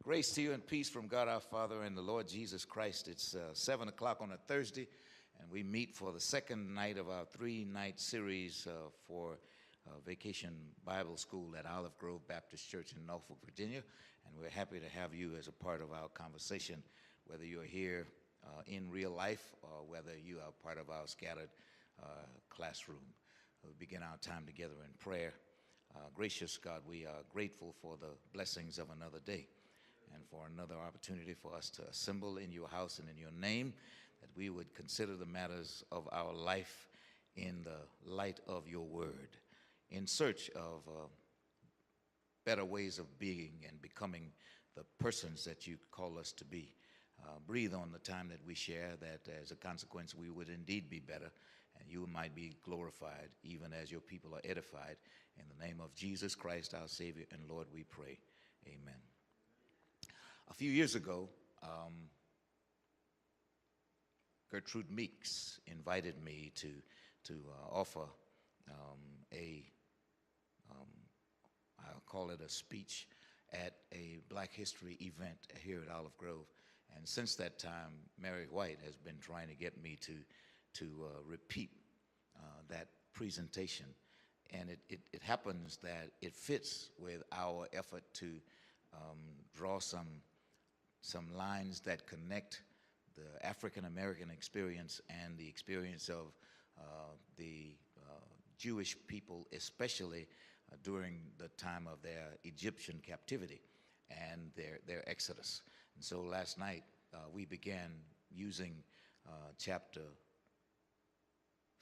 Grace to you and peace from God our Father and the Lord Jesus Christ. It's 7 o'clock on a Thursday, and we meet for the second night of our three-night series for Vacation Bible School at Olive Grove Baptist Church in Norfolk, Virginia. And we're happy to have you as a part of our conversation, whether you're here in real life or whether you are part of our scattered classroom. We'll begin our time together in prayer. Gracious God, we are grateful for the blessings of another day and for another opportunity for us to assemble in your house and in your name, that we would consider the matters of our life in the light of your word, in search of better ways of being and becoming the persons that you call us to be. Breathe on the time that we share, that as a consequence we would indeed be better and you might be glorified even as your people are edified. In the name of Jesus Christ, our Savior and Lord, we pray. Amen. A few years ago, Gertrude Meeks invited me to offer I'll call it a speech at a Black History event here at Olive Grove. And since that time, Mary White has been trying to get me to repeat that presentation. And it happens that it fits with our effort to draw some lines that connect the African American experience and the experience of the Jewish people, especially during the time of their Egyptian captivity and their exodus. And so last night we began using chapter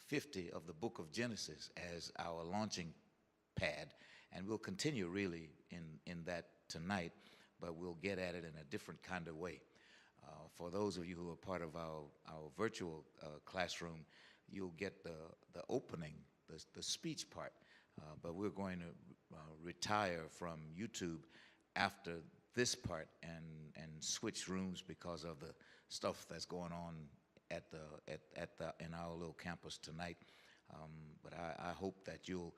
50 of the book of Genesis as our launching pad, and we'll continue really in that tonight, but we'll get at it in a different kind of way. For those of you who are part of our virtual classroom, you'll get the opening, the speech part, but we're going to retire from YouTube after this part and switch rooms because of the stuff that's going on in our little campus tonight. But I hope that you'll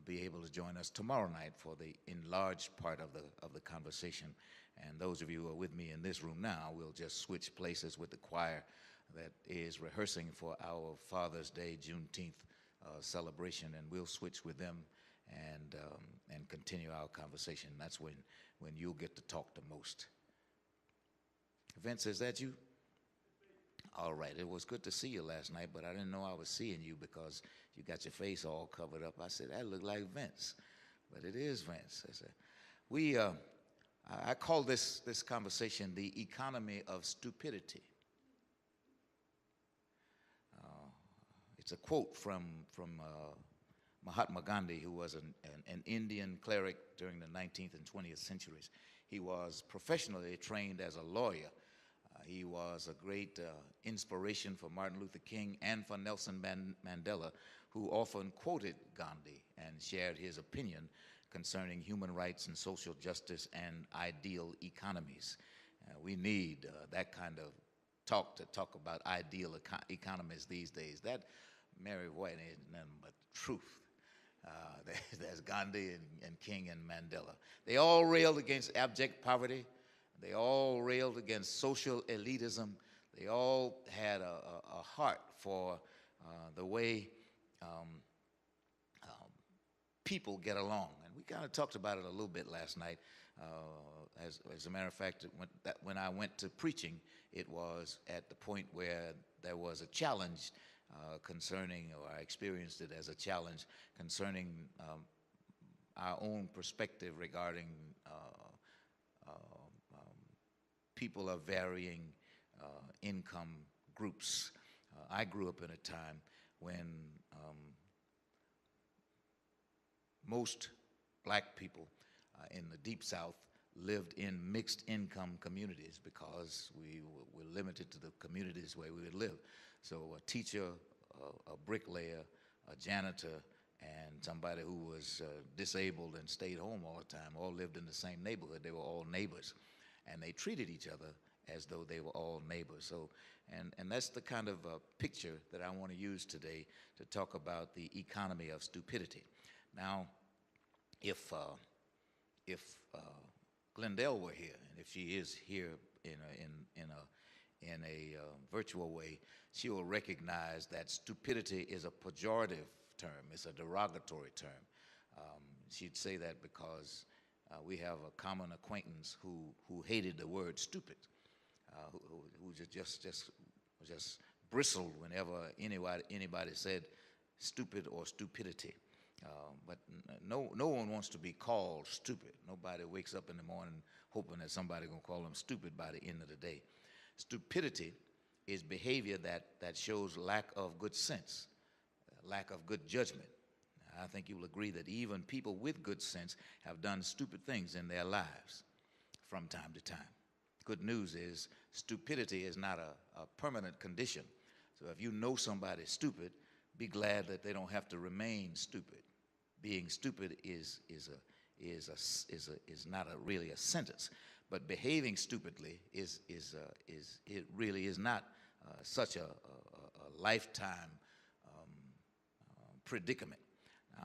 be able to join us tomorrow night for the enlarged part of the conversation. And those of you who are with me in this room now, we'll just switch places with the choir that is rehearsing for our Father's Day Juneteenth celebration, and we'll switch with them and continue our conversation. That's when you'll get to talk the most. Vince, is that you? All right, it was good to see you last night, but I didn't know I was seeing you because you got your face all covered up. I said, that looked like Vince, but it is Vince. I said, I call this conversation the economy of stupidity. It's a quote from Mahatma Gandhi, who was an Indian cleric during the 19th and 20th centuries. He was professionally trained as a lawyer. He was a great inspiration for Martin Luther King and for Nelson Mandela, who often quoted Gandhi and shared his opinion concerning human rights and social justice and ideal economies. We need that kind of talk to talk about ideal economies these days. That Mary White ain't nothing but the truth. There's Gandhi and King and Mandela. They all railed against abject poverty. They all railed against social elitism. They all had a heart for the way people get along. And we kind of talked about it a little bit last night. As a matter of fact, when I went to preaching, it was at the point where there was a challenge concerning, or I experienced it as a challenge concerning our own perspective regarding people of varying income groups. I grew up in a time when most black people in the Deep South lived in mixed income communities because we were limited to the communities where we would live. So a teacher, a bricklayer, a janitor, and somebody who was disabled and stayed home all the time all lived in the same neighborhood. They were all neighbors, and they treated each other as though they were all neighbors. So, and that's the kind of picture that I want to use today to talk about the economy of stupidity. Now, if Glendale were here, and if she is here in a virtual way, she will recognize that stupidity is a pejorative term. It's a derogatory term. She'd say that because we have a common acquaintance who hated the word stupid, who just bristled whenever anybody said stupid or stupidity. But no one wants to be called stupid. Nobody wakes up in the morning hoping that somebody's going to call them stupid by the end of the day. Stupidity is behavior that shows lack of good sense, lack of good judgment. I think you will agree that even people with good sense have done stupid things in their lives from time to time. Good news is stupidity is not a permanent condition. So if you know somebody's stupid, be glad that they don't have to remain stupid. Being stupid is not really a sentence, but behaving stupidly it really is not such a lifetime predicament.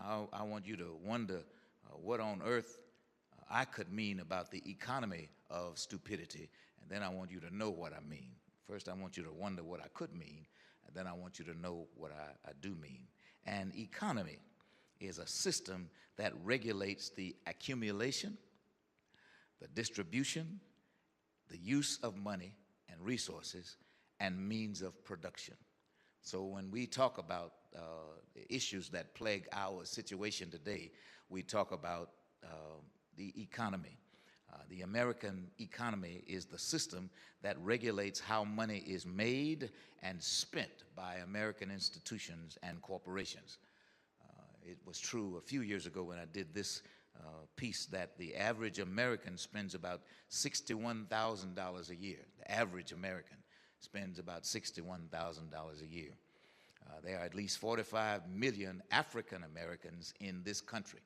I want you to wonder what on earth I could mean about the economy of stupidity, and then I want you to know what I mean. First, I want you to wonder what I could mean, and then I want you to know what I do mean. An economy is a system that regulates the accumulation, the distribution, the use of money and resources, and means of production. So when we talk about issues that plague our situation today, we talk about the economy. The American economy is the system that regulates how money is made and spent by American institutions and corporations. It was true a few years ago when I did this piece that the average American spends about $61,000 a year. The average American spends about $61,000 a year. There are at least 45 million African Americans in this country.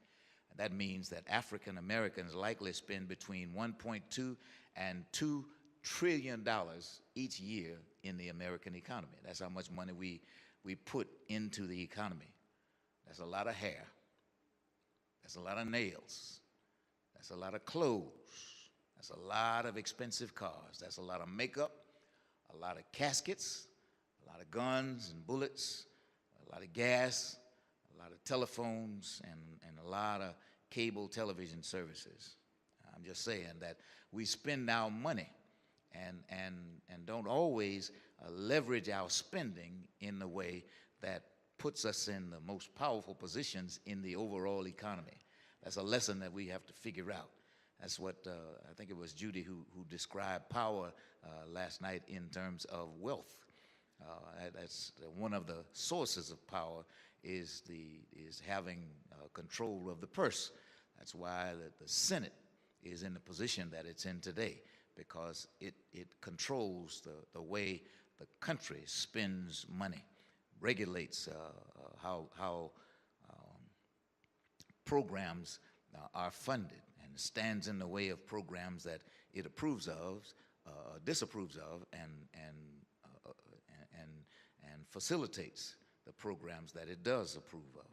And that means that African Americans likely spend between $1.2 and $2 trillion each year in the American economy. That's how much money we put into the economy. That's a lot of hair. That's a lot of nails. That's a lot of clothes. That's a lot of expensive cars. That's a lot of makeup, a lot of caskets, a lot of guns and bullets, a lot of gas, a lot of telephones, and a lot of cable television services. I'm just saying that we spend our money and don't always leverage our spending in the way that puts us in the most powerful positions in the overall economy. That's a lesson that we have to figure out. That's what I think it was Judy who described power last night in terms of wealth. That's one of the sources of power is having control of the purse. That's why the Senate is in the position that it's in today, because it controls the way the country spends money, regulates how programs are funded, and stands in the way of programs that it approves of, disapproves of, and facilitates the programs that it does approve of.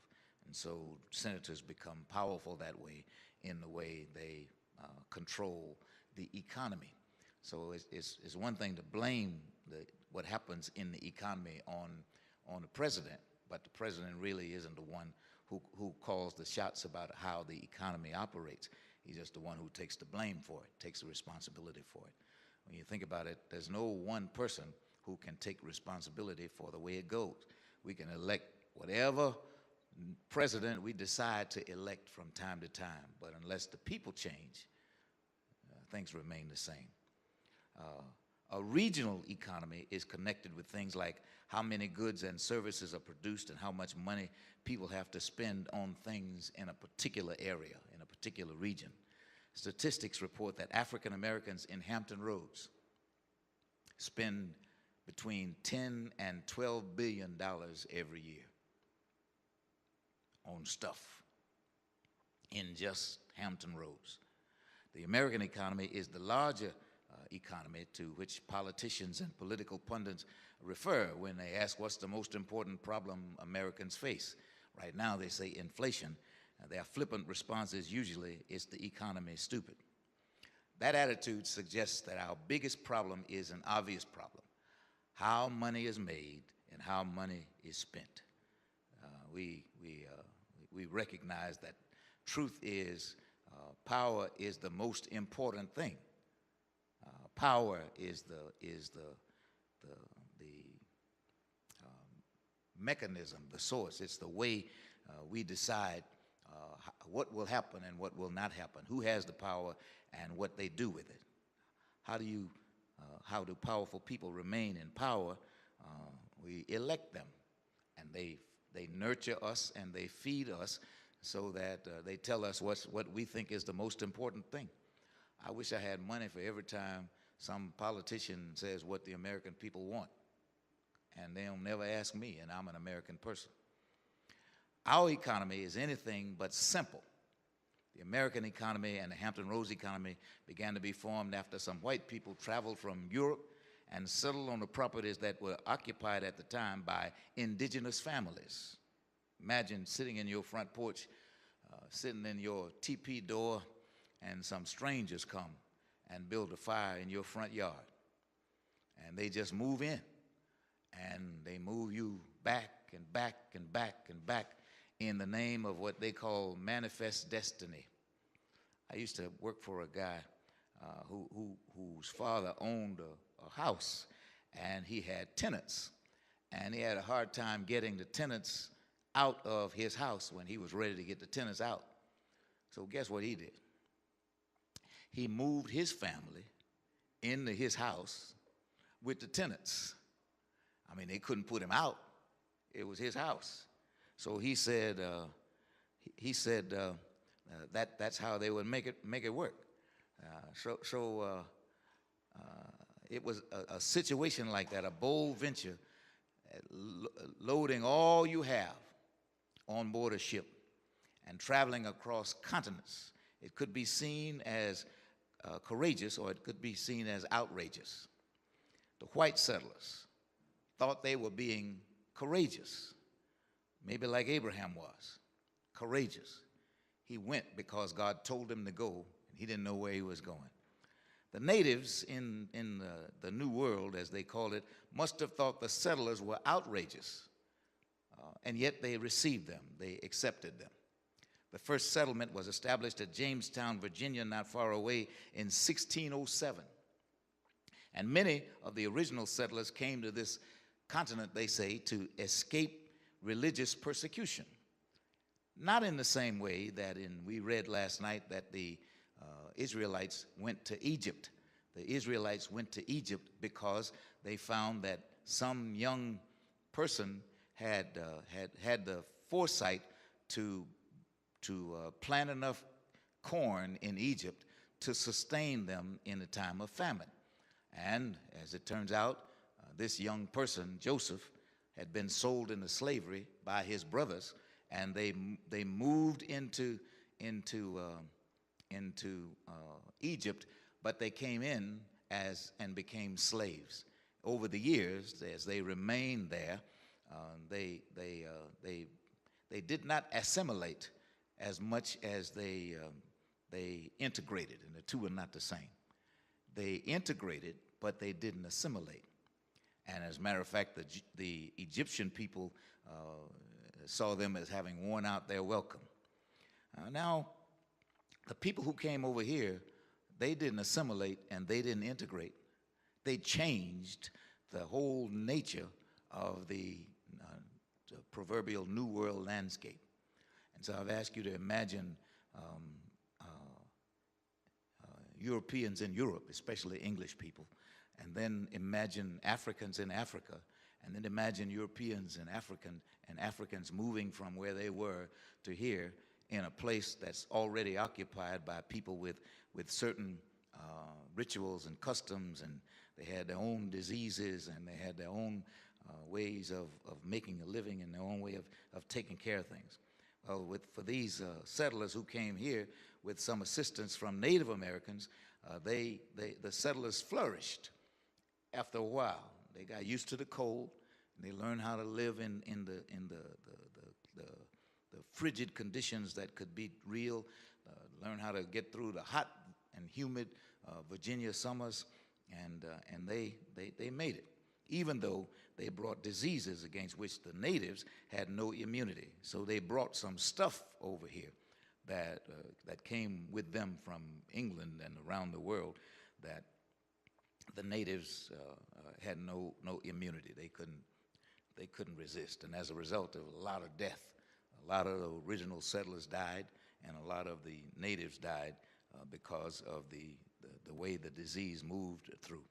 And so senators become powerful that way in the way they control the economy. So it's one thing to blame what happens in the economy on the president, but the president really isn't the one who calls the shots about how the economy operates. He's just the one who takes the blame for it, takes the responsibility for it. When you think about it, there's no one person who can take responsibility for the way it goes. We can elect whatever president we decide to elect from time to time, but unless the people change, things remain the same. A regional economy is connected with things like how many goods and services are produced and how much money people have to spend on things in a particular area, in a particular region. Statistics report that African Americans in Hampton Roads spend between $10 and $12 billion every year on stuff in just Hampton Roads. The American economy is the larger economy to which politicians and political pundits refer when they ask what's the most important problem Americans face. Right now they say inflation. Their flippant response is usually, it's the economy is stupid. That attitude suggests that our biggest problem is an obvious problem: how money is made and how money is spent. We recognize that truth is power is the most important thing. Power is the mechanism, the source. It's the way we decide what will happen and what will not happen, who has the power and what they do with it. How do powerful people remain in power? We elect them, and they nurture us and they feed us so that they tell us what we think is the most important thing. I wish I had money for every time some politician says what the American people want, and they'll never ask me, and I'm an American person. Our economy is anything but simple. The American economy and the Hampton Roads economy began to be formed after some white people traveled from Europe and settled on the properties that were occupied at the time by indigenous families. Imagine sitting in your front porch, sitting in your teepee door, and some strangers come and build a fire in your front yard. And they just move in, and they move you back and back and back and back in the name of what they call manifest destiny. I used to work for a guy whose father owned a house, and he had tenants, and he had a hard time getting the tenants out of his house when he was ready to get the tenants out. So guess what he did? He moved his family into his house with the tenants. I mean, they couldn't put him out. It was his house. So he said, that's how they would make it work. It was a situation like that, a bold venture, loading all you have on board a ship and traveling across continents. It could be seen as courageous, or it could be seen as outrageous. The white settlers thought they were being courageous, maybe like Abraham was, courageous. He went because God told him to go, and he didn't know where he was going. The natives in the New World, as they called it, must have thought the settlers were outrageous, and yet they received them, they accepted them. The first settlement was established at Jamestown, Virginia, not far away, in 1607. And many of the original settlers came to this continent, they say, to escape religious persecution. Not in the same way that we read last night that the Israelites went to Egypt. The Israelites went to Egypt because they found that some young person had the foresight to plant enough corn in Egypt to sustain them in a time of famine. And as it turns out, this young person, Joseph, had been sold into slavery by his brothers, and they moved into Egypt, but they came in and became slaves. Over the years, as they remained there, they did not assimilate as much as they integrated, and the two are not the same. They integrated, but they didn't assimilate. And as a matter of fact, the Egyptian people saw them as having worn out their welcome. Now, the people who came over here, they didn't assimilate and they didn't integrate. They changed the whole nature of the proverbial New World landscape. And so I've asked you to imagine Europeans in Europe, especially English people, and then imagine Africans in Africa, and then imagine Europeans and Africans moving from where they were to here in a place that's already occupied by people with certain rituals and customs, and they had their own diseases, and they had their own ways of making a living, and their own way of taking care of things. Well, for these settlers who came here with some assistance from Native Americans, the settlers flourished. After a while, they got used to the cold, and they learned how to live in the frigid conditions that could be real. Learn how to get through the hot and humid Virginia Summers, and they made it, even though they brought diseases against which the natives had no immunity. So they brought some stuff over here that came with them from England and around the world that the natives had no immunity. They couldn't resist, and as a result of a lot of death, a lot of the original settlers died, and a lot of the natives died because of the way the disease moved through.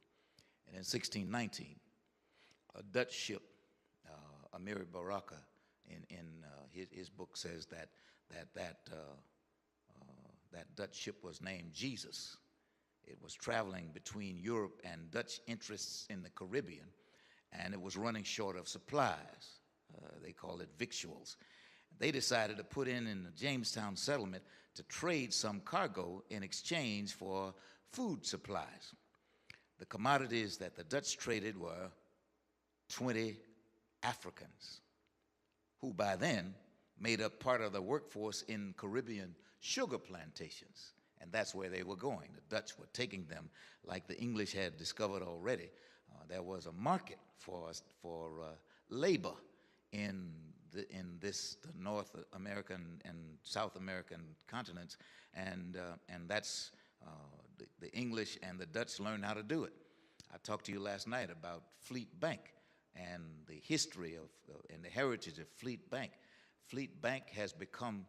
And in 1619, a Dutch ship, Amiri Baraka, in his book says that Dutch ship was named Jesus. It was traveling between Europe and Dutch interests in the Caribbean, and it was running short of supplies. They call it victuals. They decided to put in the Jamestown settlement to trade some cargo in exchange for food supplies. The commodities that the Dutch traded were 20 Africans, who by then made up part of the workforce in Caribbean sugar plantations. And that's where they were going. The Dutch were taking them like the English had discovered already. There was a market for labor in the North American and South American continents, and that's the English and the Dutch learned how to do it. I talked to you last night about Fleet Bank and the history of and the heritage of Fleet Bank. Fleet Bank has become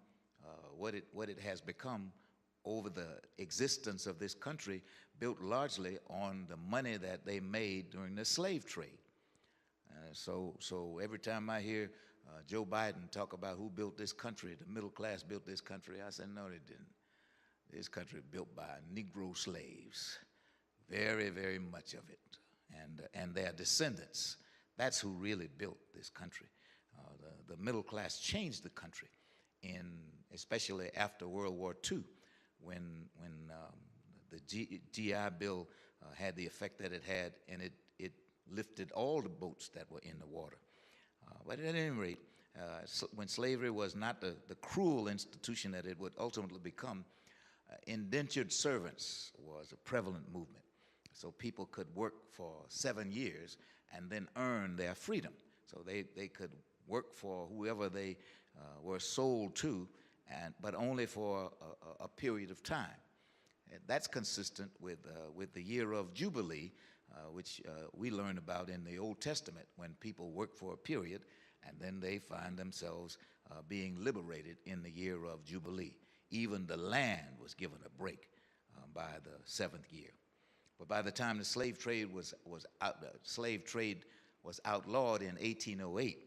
what it has become over the existence of this country, built largely on the money that they made during the slave trade. So every time I hear Joe Biden talk about who built this country, the middle class built this country, I said, no, they didn't. This country built by Negro slaves, very, very much of it, and their descendants. That's who really built this country. The middle class changed the country, especially after World War II, when the GI Bill had the effect that it had, and it lifted all the boats that were in the water. But at any rate, when slavery was not the cruel institution that it would ultimately become, indentured servants was a prevalent movement. So people could work for 7 years and then earn their freedom. So they could work for whoever they were sold to, but only for a period of time. And that's consistent with the year of Jubilee, which we learn about in the Old Testament, when people work for a period and then they find themselves being liberated in the year of Jubilee. Even the land was given a break by the seventh year. But by the time the slave trade was outlawed in 1808,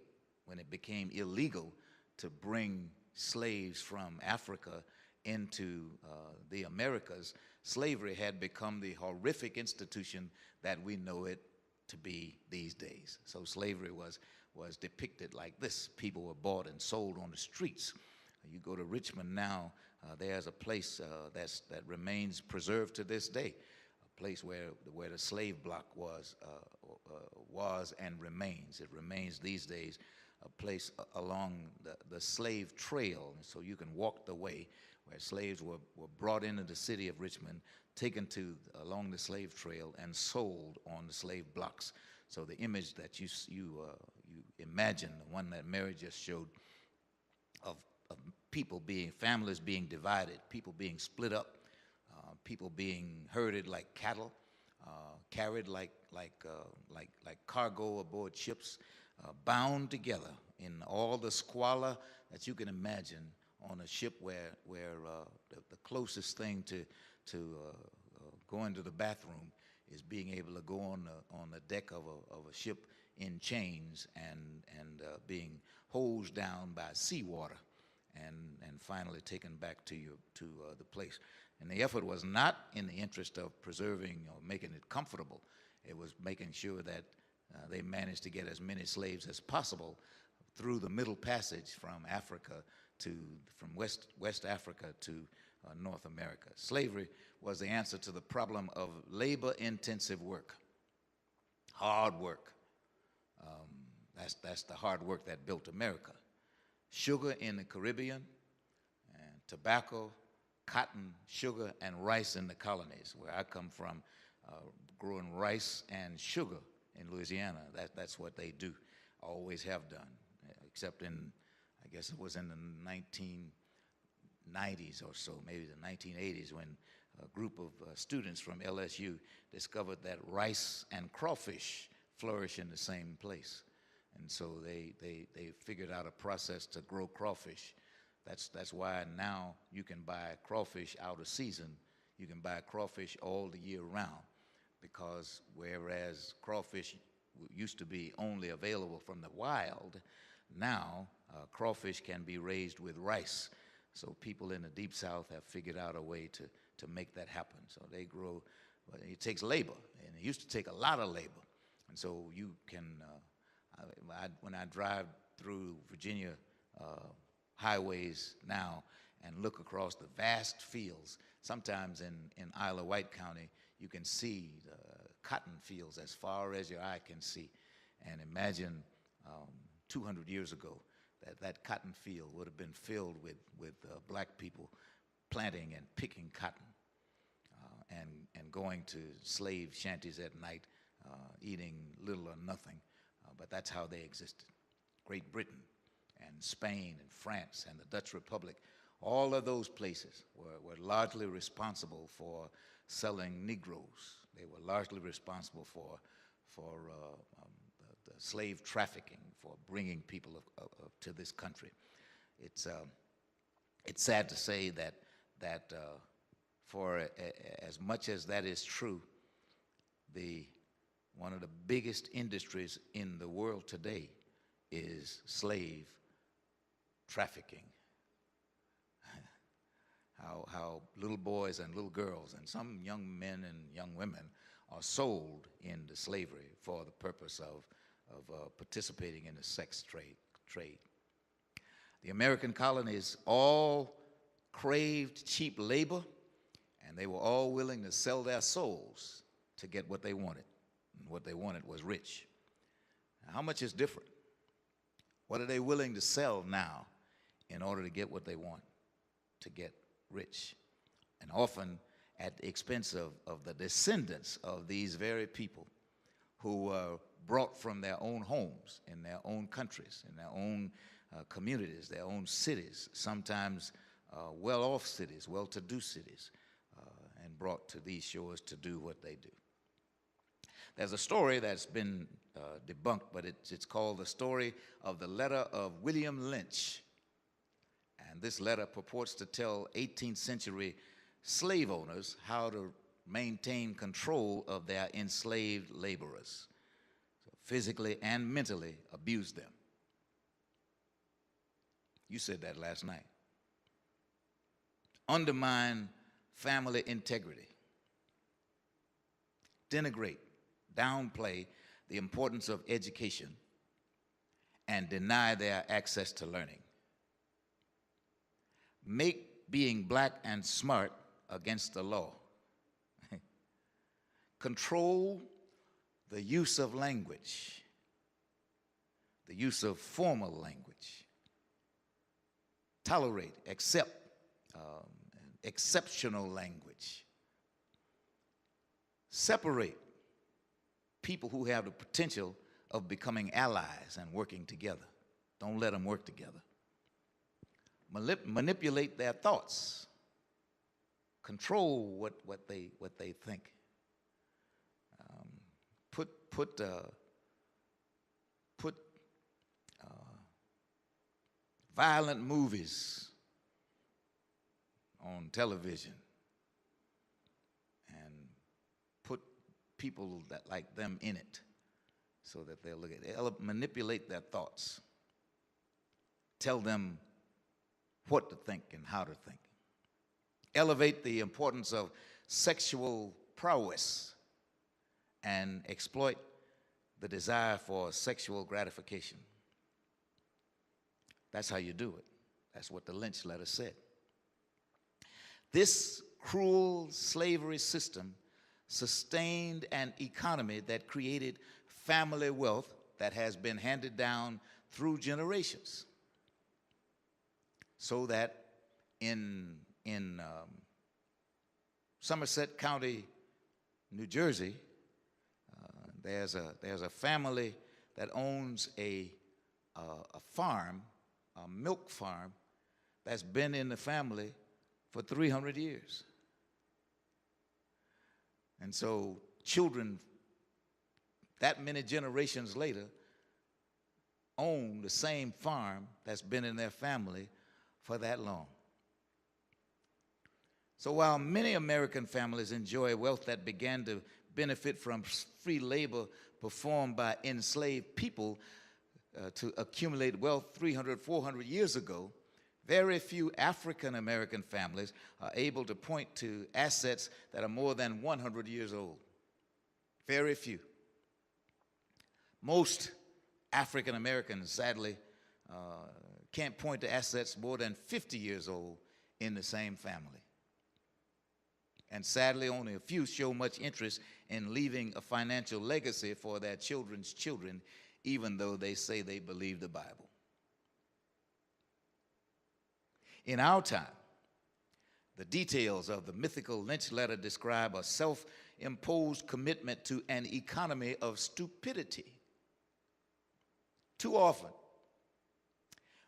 when it became illegal to bring slaves from Africa into the Americas, slavery had become the horrific institution that we know it to be these days. So slavery was depicted like this. People were bought and sold on the streets. You go to Richmond now, there's a place that remains preserved to this day, a place where the slave block was and remains. It remains these days a place along the slave trail, and so you can walk the way where slaves were brought into the city of Richmond, taken along the slave trail, and sold on the slave blocks. So the image that you imagine, the one that Mary just showed, of families being divided, people being split up, people being herded like cattle, carried like cargo aboard ships, bound together in all the squalor that you can imagine on a ship where the closest thing to going to the bathroom is being able to go on the deck of a ship in chains and being hosed down by seawater and finally taken back to the place. And the effort was not in the interest of preserving or making it comfortable. It was making sure that they managed to get as many slaves as possible through the Middle Passage from West Africa to North America. Slavery was the answer to the problem of labor-intensive work, hard work. That's the hard work that built America. Sugar in the Caribbean, and tobacco, cotton, sugar, and rice in the colonies. Where I come from, growing rice and sugar in Louisiana, that's what they do, always have done, except in, I guess it was in the 1990s or so, maybe the 1980s, when a group of students from LSU discovered that rice and crawfish flourish in the same place. And so they figured out a process to grow crawfish. That's why now you can buy crawfish out of season. You can buy crawfish all the year round, because whereas crawfish used to be only available from the wild, now crawfish can be raised with rice. So people in the Deep South have figured out a way to make that happen. So they grow, it takes labor, and it used to take a lot of labor. And so you can, when I drive through Virginia highways now and look across the vast fields, sometimes in Isle of Wight County, you can see the cotton fields as far as your eye can see. And imagine 200 years ago, that cotton field would have been filled with black people planting and picking cotton and going to slave shanties at night, eating little or nothing. But that's how they existed. Great Britain and Spain and France and the Dutch Republic, all of those places were largely responsible for selling Negroes. They were largely responsible for the slave trafficking, for bringing people to this country. It's sad to say that for as much as that is true, one of the biggest industries in the world today is slave trafficking. How little boys and little girls and some young men and young women are sold into slavery for the purpose of participating in the sex trade. The American colonies all craved cheap labor, and they were all willing to sell their souls to get what they wanted. And what they wanted was rich. Now, how much is different? What are they willing to sell now in order to get what they want, to get rich? And often at the expense of the descendants of these very people who were brought from their own homes, in their own countries, in their own communities, their own cities, sometimes well-off cities, well-to-do cities, and brought to these shores to do what they do. There's a story that's been debunked, but it's called the story of the letter of William Lynch. And this letter purports to tell 18th century slave owners how to maintain control of their enslaved laborers, so physically and mentally abuse them. You said that last night. Undermine family integrity. Denigrate, downplay the importance of education, and deny their access to learning. Make being black and smart against the law. Control the use of language, the use of formal language. Tolerate, accept exceptional language. Separate people who have the potential of becoming allies and working together. Don't let them work together. Manipulate their thoughts. Control what they think. Put violent movies on television and put people that like them in it, so that they'll look at it. Manipulate their thoughts. Tell them what to think and how to think. Elevate the importance of sexual prowess and exploit the desire for sexual gratification. That's how you do it. That's what the Lynch letter said. This cruel slavery system sustained an economy that created family wealth that has been handed down through generations, so that in in Somerset County, New Jersey, there's a family that owns a farm, a milk farm, that's been in the family for 300 years. And so children that many generations later own the same farm that's been in their family for that long. So while many American families enjoy wealth that began to benefit from free labor performed by enslaved people to accumulate wealth 300, 400 years ago, very few African American families are able to point to assets that are more than 100 years old. Very few. Most African Americans, sadly, can't point to assets more than 50 years old in the same family. And sadly, only a few show much interest in leaving a financial legacy for their children's children, even though they say they believe the Bible. In our time, the details of the mythical Lynch letter describe a self-imposed commitment to an economy of stupidity. Too often,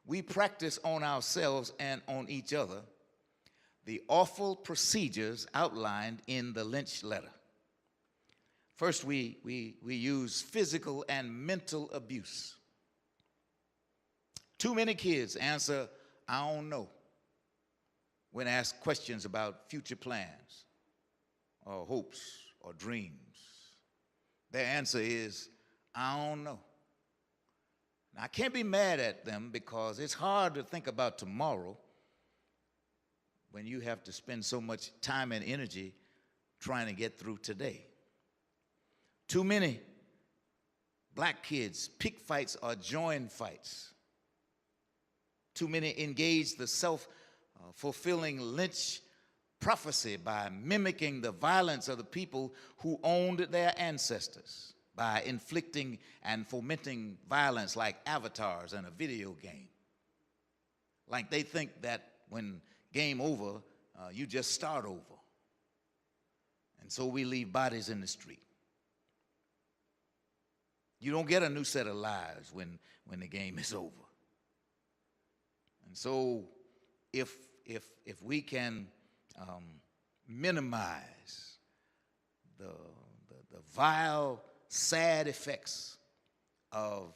we practice on ourselves and on each other the awful procedures outlined in the Lynch letter. First, we use physical and mental abuse. Too many kids answer, "I don't know," when asked questions about future plans or hopes or dreams. Their answer is, "I don't know." Now, I can't be mad at them because it's hard to think about tomorrow when you have to spend so much time and energy trying to get through today. Too many black kids pick fights or join fights. Too many engage the self-fulfilling Lynch prophecy by mimicking the violence of the people who owned their ancestors, by inflicting and fomenting violence like avatars in a video game. Like they think that when game over, you just start over. And so we leave bodies in the street. You don't get a new set of lives when the game is over. And so if we can minimize the vile, sad effects of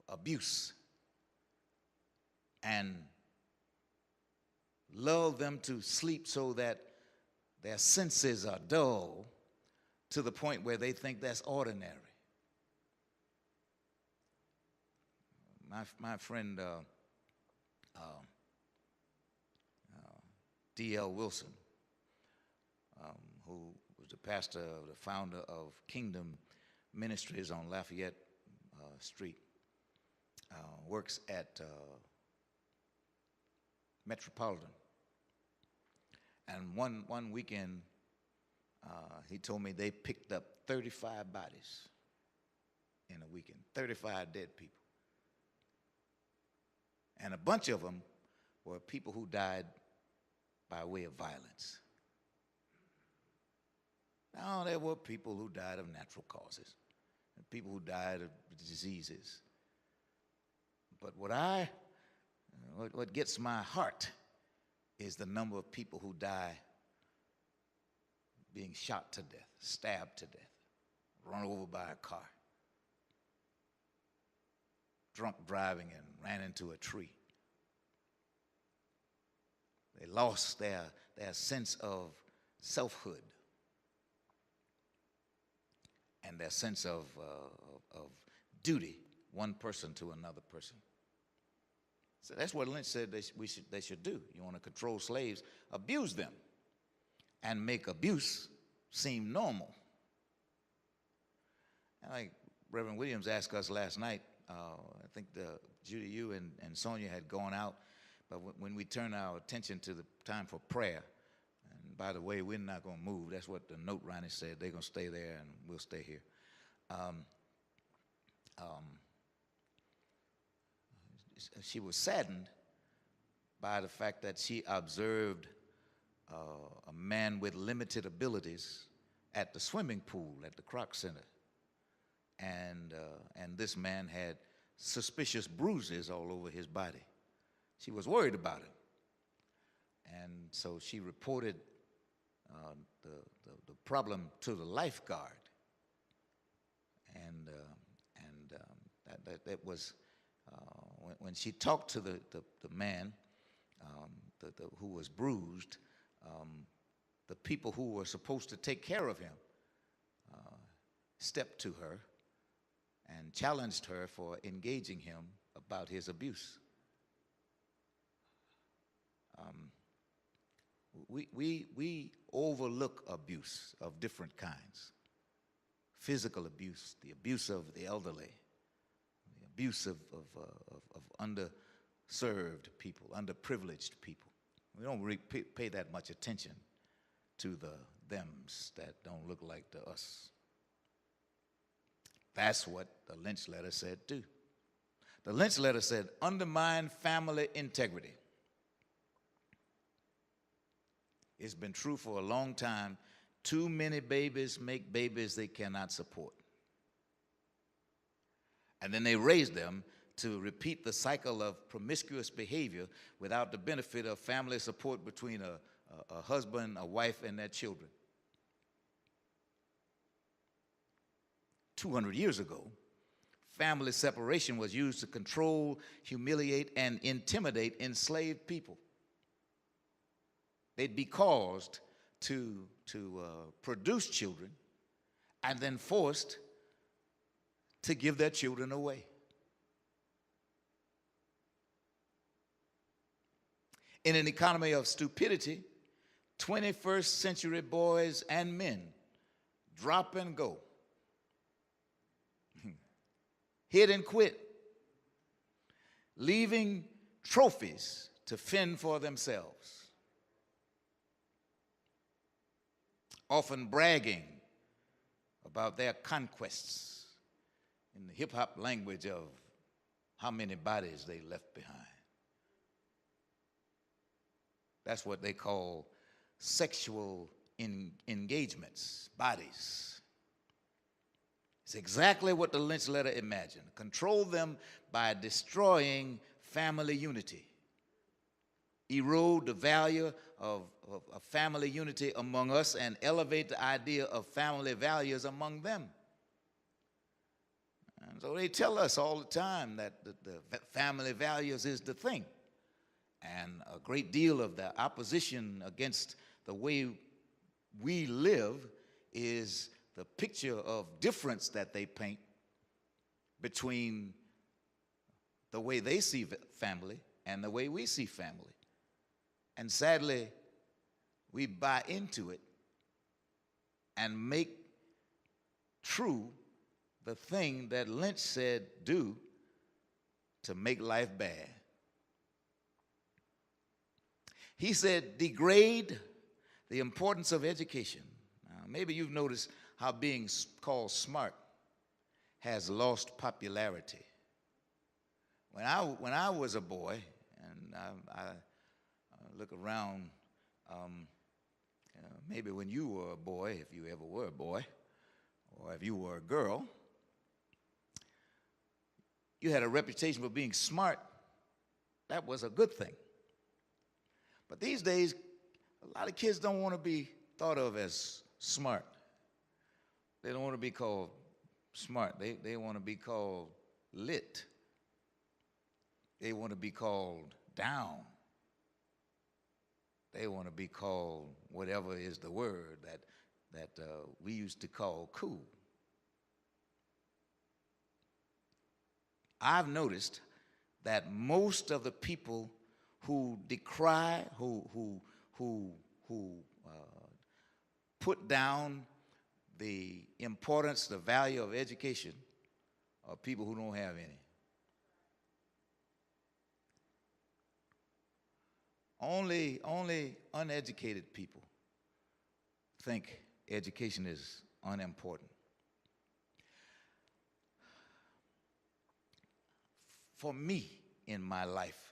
abuse and lull them to sleep so that their senses are dull to the point where they think that's ordinary. My friend D.L. Wilson, who was the pastor, the founder of Kingdom Ministries on Lafayette Street, works at Metropolitan. And one weekend, he told me they picked up 35 bodies in a weekend, 35 dead people. And a bunch of them were people who died by way of violence. Now, there were people who died of natural causes, and people who died of diseases. But what gets my heart is the number of people who die being shot to death, stabbed to death, run over by a car, drunk driving and ran into a tree. They lost their sense of selfhood and their sense of duty, one person to another person. So that's what Lynch said they should do. You want to control slaves, abuse them, and make abuse seem normal. And like Reverend Williams asked us last night, I think Judy, you and Sonia had gone out, but when we turn our attention to the time for prayer, and by the way, we're not going to move. That's what the note writer said. They're going to stay there, and we'll stay here. She was saddened by the fact that she observed a man with limited abilities at the swimming pool at the Croc Center. And this man had suspicious bruises all over his body. She was worried about him. And so she reported the problem to the lifeguard. And that was, when she talked to the man who was bruised, the people who were supposed to take care of him stepped to her and challenged her for engaging him about his abuse. We overlook abuse of different kinds. Physical abuse, the abuse of the elderly, the abuse of underserved people, underprivileged people. We don't really pay that much attention to the thems that don't look like to us. That's what the Lynch letter said too. The Lynch letter said, undermine family integrity. It's been true for a long time. Too many babies make babies they cannot support. And then they raise them to repeat the cycle of promiscuous behavior without the benefit of family support between a husband, a wife, and their children. 200 years ago, family separation was used to control, humiliate, and intimidate enslaved people. They'd be caused to produce children and then forced to give their children away. In an economy of stupidity, 21st century boys and men drop and go, hit and quit, leaving trophies to fend for themselves, often bragging about their conquests in the hip-hop language of how many bodies they left behind. That's what they call sexual engagements, bodies. It's exactly what the Lynch letter imagined. Control them by destroying family unity. Erode the value of family unity among us and elevate the idea of family values among them. And so they tell us all the time that the family values is the thing. And a great deal of the opposition against the way we live is the picture of difference that they paint between the way they see family and the way we see family. And sadly, we buy into it and make true the thing that Lynch said do to make life bad. He said, degrade the importance of education. Now, maybe you've noticed how being called smart has lost popularity. When I was a boy, and I look around, maybe when you were a boy, if you ever were a boy, or if you were a girl, you had a reputation for being smart. That was a good thing. But these days, a lot of kids don't want to be thought of as smart. They don't want to be called smart. They want to be called lit. They want to be called down. They want to be called whatever is the word that we used to call cool. I've noticed that most of the people who decry, who put down the importance, the value of education, are people who don't have any. Only uneducated people think education is unimportant. For me, in my life,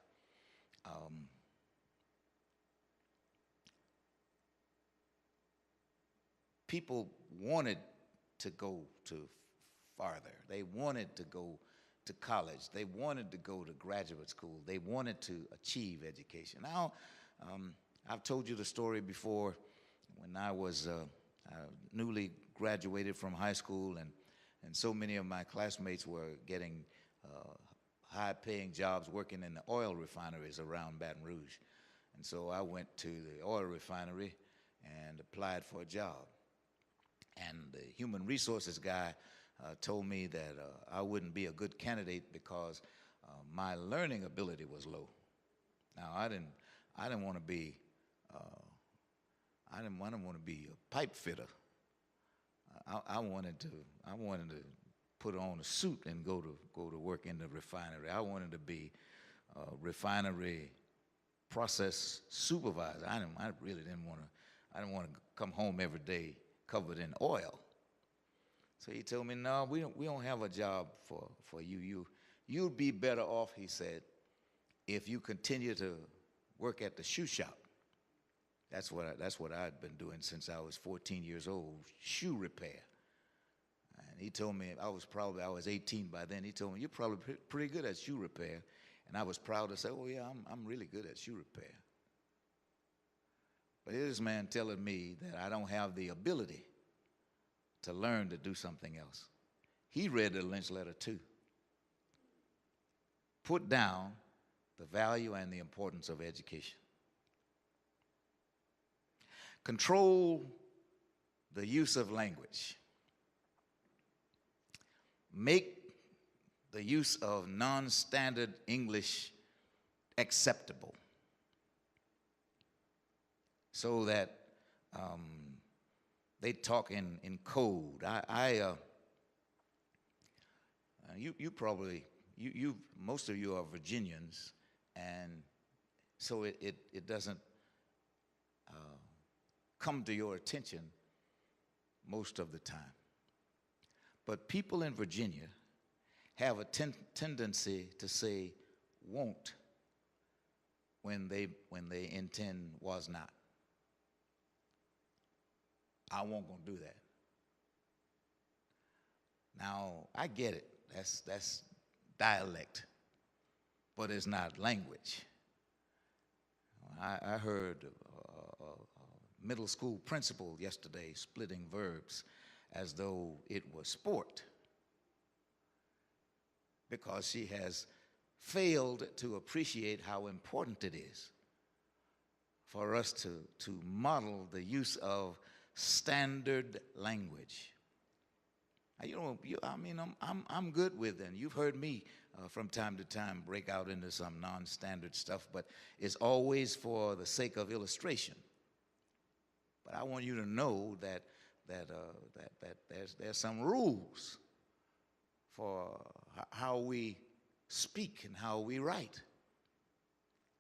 people wanted to go to farther. They wanted to go to college. They wanted to go to graduate school. They wanted to achieve education. Now, I've told you the story before when I was newly graduated from high school, and so many of my classmates were getting high-paying jobs working in the oil refineries around Baton Rouge. And so I went to the oil refinery and applied for a job. And the human resources guy told me that I wouldn't be a good candidate because my learning ability was low. Now, I didn't want to be a pipe fitter. I wanted to put on a suit and go to work in the refinery. I wanted to be a refinery process supervisor. I really didn't want to. I didn't want to come home every day covered in oil. So he told me, no, we don't have a job for you. You'll be better off, he said, if you continue to work at the shoe shop. That's what I'd been doing since I was 14 years old, shoe repair. And he told me, I was 18 by then. He told me, you're probably pretty good at shoe repair. And I was proud to say, oh yeah, I'm really good at shoe repair. But here's this man telling me that I don't have the ability to learn to do something else. He read the Lynch letter too. Put down the value and the importance of education. Control the use of language. Make the use of non-standard English acceptable so that they talk in code. Most of you are Virginians, and so it doesn't come to your attention most of the time. But people in Virginia have a tendency to say won't when they intend was not. I won't gonna do that. Now, I get it. That's dialect, but it's not language. I heard a middle school principal yesterday splitting verbs as though it was sport because she has failed to appreciate how important it is for us to model the use of standard language. I'm good with it. And you've heard me from time to time break out into some non-standard stuff, but it's always for the sake of illustration. But I want you to know that there's some rules for how we speak and how we write.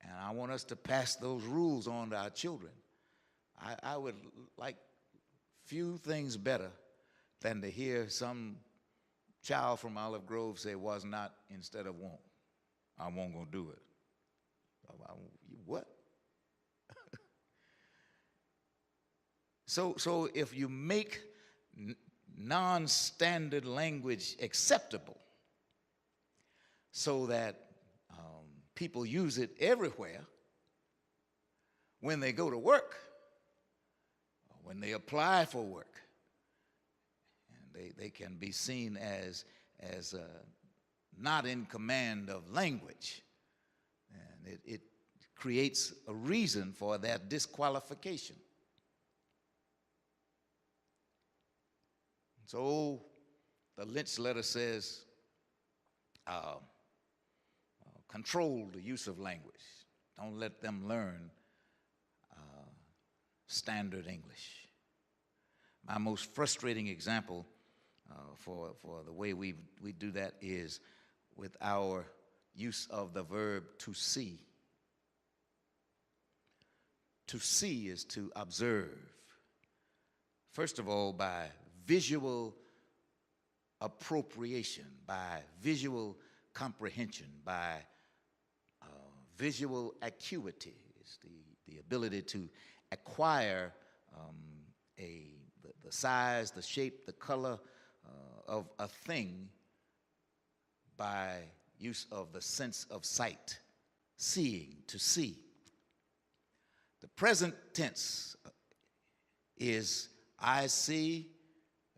And I want us to pass those rules on to our children. I would like few things better than to hear some child from Olive Grove say was not instead of won't. I won't gonna do it. What? So if you make non-standard language acceptable so that people use it everywhere when they go to work, when they apply for work, and they can be seen as not in command of language, and it creates a reason for that disqualification. So the Lynch letter says, control the use of language. Don't let them learn standard English. My most frustrating example for the way we do that is with our use of the verb to see. To see is to observe. First of all, by visual appropriation, by visual comprehension, by visual acuity. It's the ability to acquire the size, the shape, the color of a thing by use of the sense of sight, seeing, to see. The present tense is I see,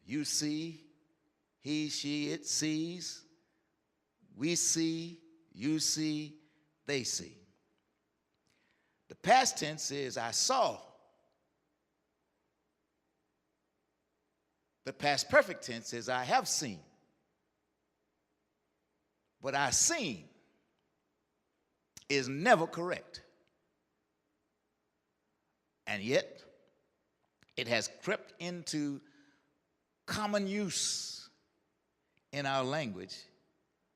you see, he, she, it sees, we see, you see, they see. The past tense is I saw. The past perfect tense is I have seen. But I seen is never correct. And yet, it has crept into common use in our language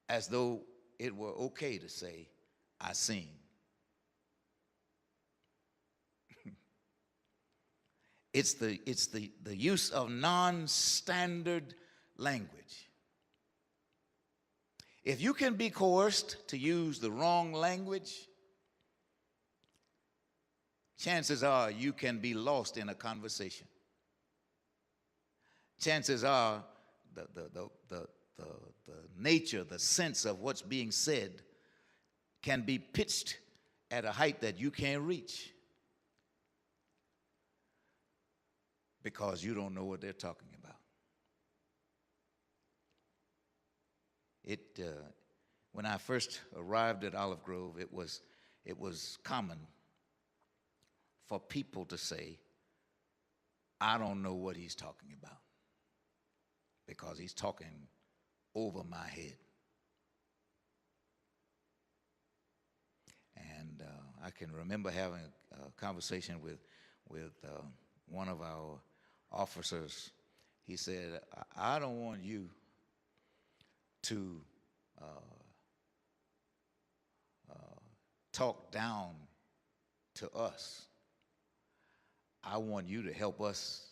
as though it were okay to say, I seen. It's the use of non-standard language. If you can be coerced to use the wrong language, chances are you can be lost in a conversation. Chances are the nature, the sense of what's being said can be pitched at a height that you can't reach because you don't know what they're talking about. When I first arrived at Olive Grove, it was common for people to say, I don't know what he's talking about because he's talking over my head. And I can remember having a conversation with one of our officers. He said, I don't want you to talk down to us. I want you to help us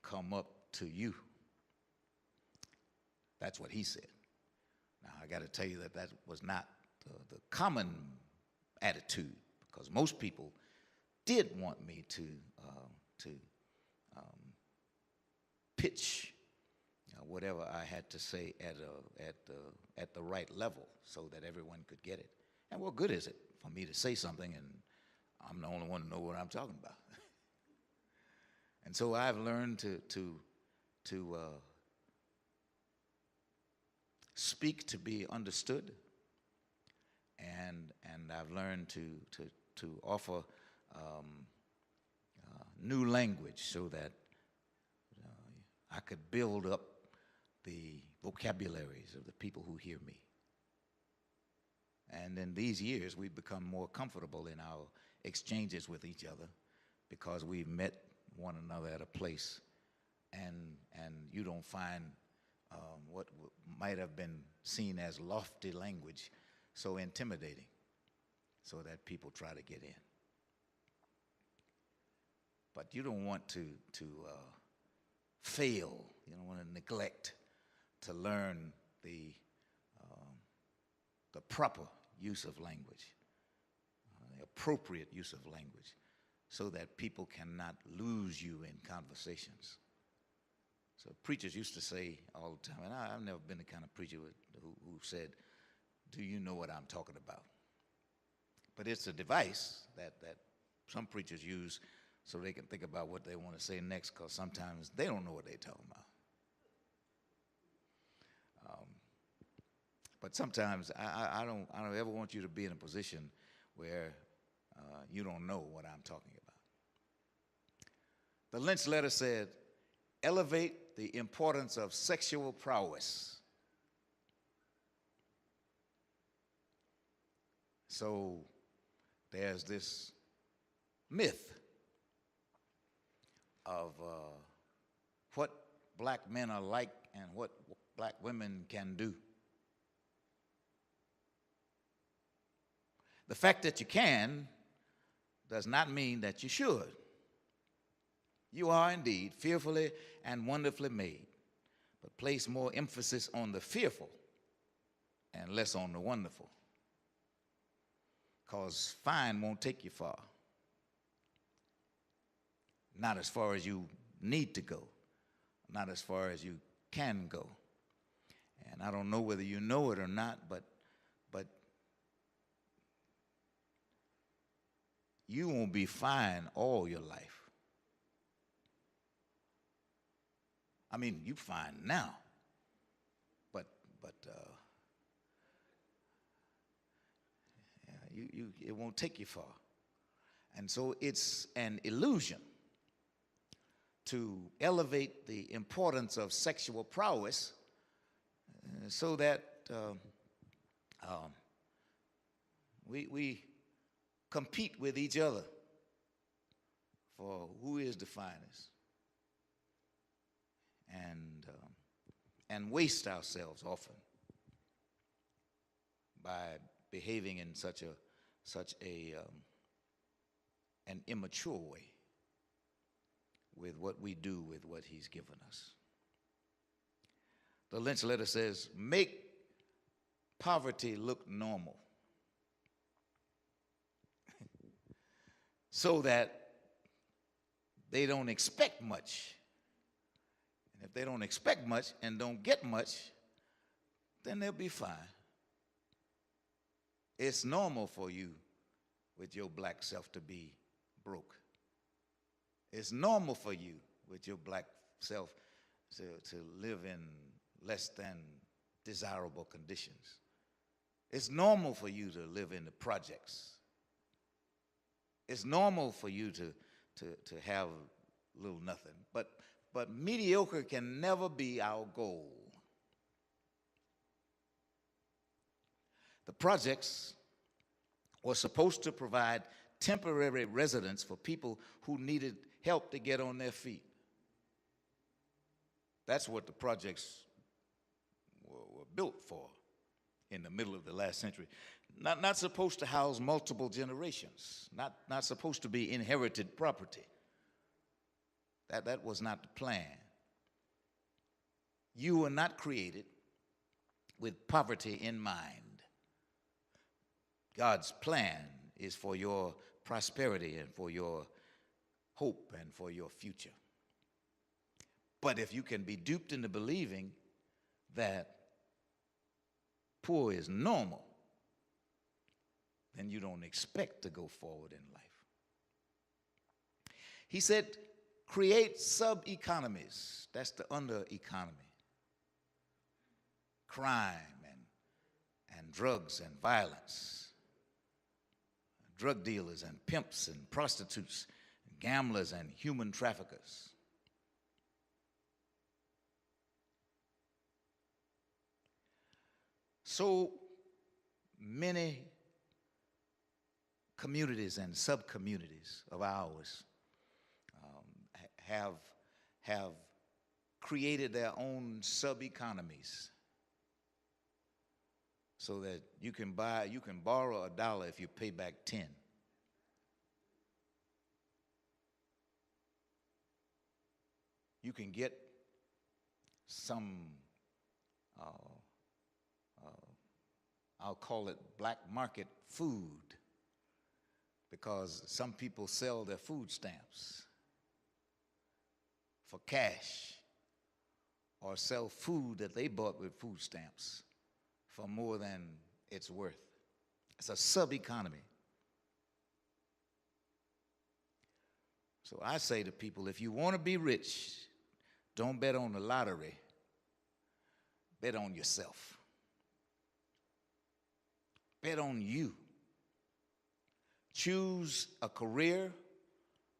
come up to you. That's what he said. Now, I got to tell you that was not the common attitude, because most people did want me to pitch whatever I had to say at the right level so that everyone could get it. And what good is it for me to say something and I'm the only one to know what I'm talking about? And so I've learned to speak to be understood, and I've learned to offer new language so that I could build up the vocabularies of the people who hear me. And in these years, we've become more comfortable in our exchanges with each other because we've met one another at a place, and you don't find what might have been seen as lofty language so intimidating, so that people try to get in. But you don't want to fail. You don't want to neglect to learn the proper use of language, the appropriate use of language, so that people cannot lose you in conversations. So preachers used to say all the time, and I've never been the kind of preacher who said, do you know what I'm talking about? But it's a device that some preachers use so they can think about what they want to say next, because sometimes they don't know what they're talking about. But sometimes I don't ever want you to be in a position where you don't know what I'm talking about. The Lynch letter said, elevate the importance of sexual prowess. So there's this myth of what black men are like and what black women can do. The fact that you can does not mean that you should. You are indeed fearfully and wonderfully made, but place more emphasis on the fearful and less on the wonderful, because fine won't take you far. Not as far as you need to go, not as far as you can go. And I don't know whether you know it or not, but you won't be fine all your life. I mean, you fine now, but it won't take you far. And so it's an illusion to elevate the importance of sexual prowess so that we compete with each other for who is the finest, and waste ourselves often by behaving in such an immature way with what we do with what he's given us. The Lynch letter says, make poverty look normal so that they don't expect much. And if they don't expect much and don't get much, then they'll be fine. It's normal for you with your black self to be broke. It's normal for you with your black self to live in less than desirable conditions. It's normal for you to live in the projects. It's normal for you to have little nothing. But mediocre can never be our goal. The projects were supposed to provide temporary residence for people who needed help to get on their feet. That's what the projects were built for in the middle of the last century. Not supposed to house multiple generations, not supposed to be inherited property. That was not the plan. You were not created with poverty in mind. God's plan is for your prosperity and for your hope and for your future. But if you can be duped into believing that poor is normal, then you don't expect to go forward in life. He said, create sub-economies. That's the under-economy. Crime and drugs and violence. Drug dealers and pimps and prostitutes, gamblers and human traffickers. So many communities and sub-communities of ours have created their own sub-economies so that you can borrow $1 if you pay back 10. You can get some, I'll call it black market food, because some people sell their food stamps for cash or sell food that they bought with food stamps for more than it's worth. It's a sub-economy. So I say to people, if you want to be rich, don't bet on the lottery. Bet on yourself. Bet on you. Choose a career,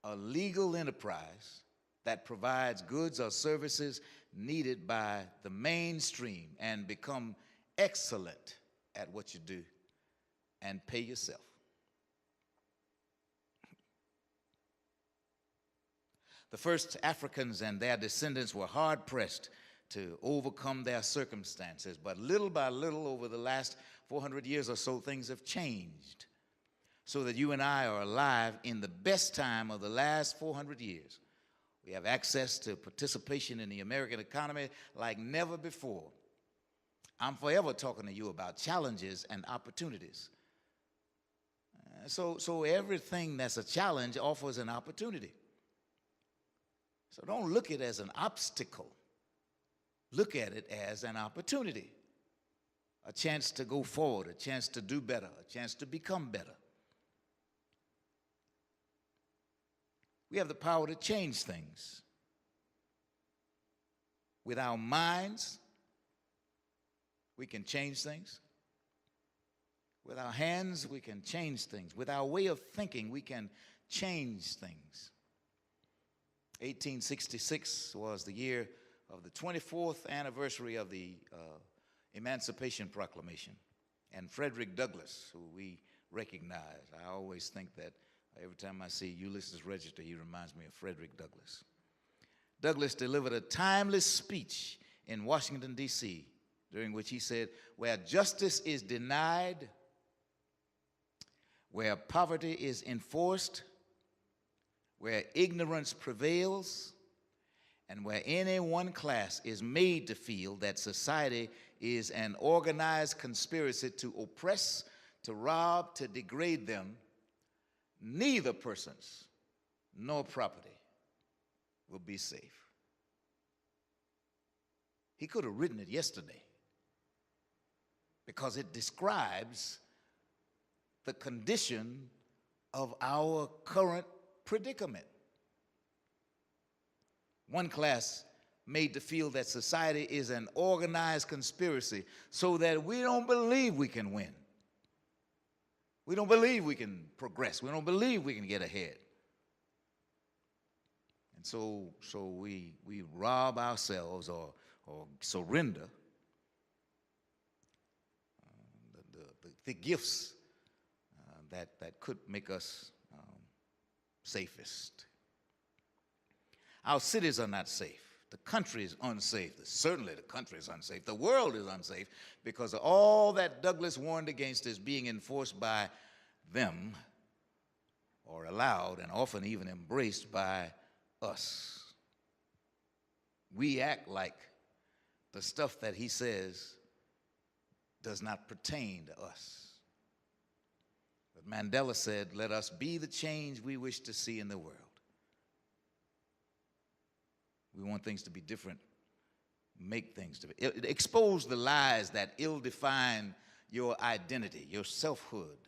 a legal enterprise that provides goods or services needed by the mainstream, and become excellent at what you do and pay yourself. The first Africans and their descendants were hard-pressed to overcome their circumstances, but little by little over the last 400 years or so, things have changed so that you and I are alive in the best time of the last 400 years. We have access to participation in the American economy like never before. I'm forever talking to you about challenges and opportunities. So everything that's a challenge offers an opportunity. So don't look at it as an obstacle. Look at it as an opportunity, a chance to go forward, a chance to do better, a chance to become better. We have the power to change things. With our minds, we can change things. With our hands, we can change things. With our way of thinking, we can change things. 1866 was the year of the 24th anniversary of the Emancipation Proclamation. And Frederick Douglass, who we recognize, I always think that every time I see Ulysses Register, he reminds me of Frederick Douglass. Douglass delivered a timeless speech in Washington, D.C., during which he said, "Where justice is denied, where poverty is enforced, where ignorance prevails, and where any one class is made to feel that society is an organized conspiracy to oppress, to rob, to degrade them, neither persons nor property will be safe." He could have written it yesterday because it describes the condition of our current predicament. One class made to feel that society is an organized conspiracy so that we don't believe we can win. We don't believe we can progress. We don't believe we can get ahead. And so we rob ourselves or surrender the gifts that could make us safest. Our cities are not safe. The country is unsafe. Certainly the country is unsafe. The world is unsafe because of all that Douglass warned against is being enforced by them or allowed and often even embraced by us. We act like the stuff that he says does not pertain to us. But Mandela said, "Let us be the change we wish to see in the world." We want things to be different. Make things to be. Expose the lies that ill-define your identity, your selfhood.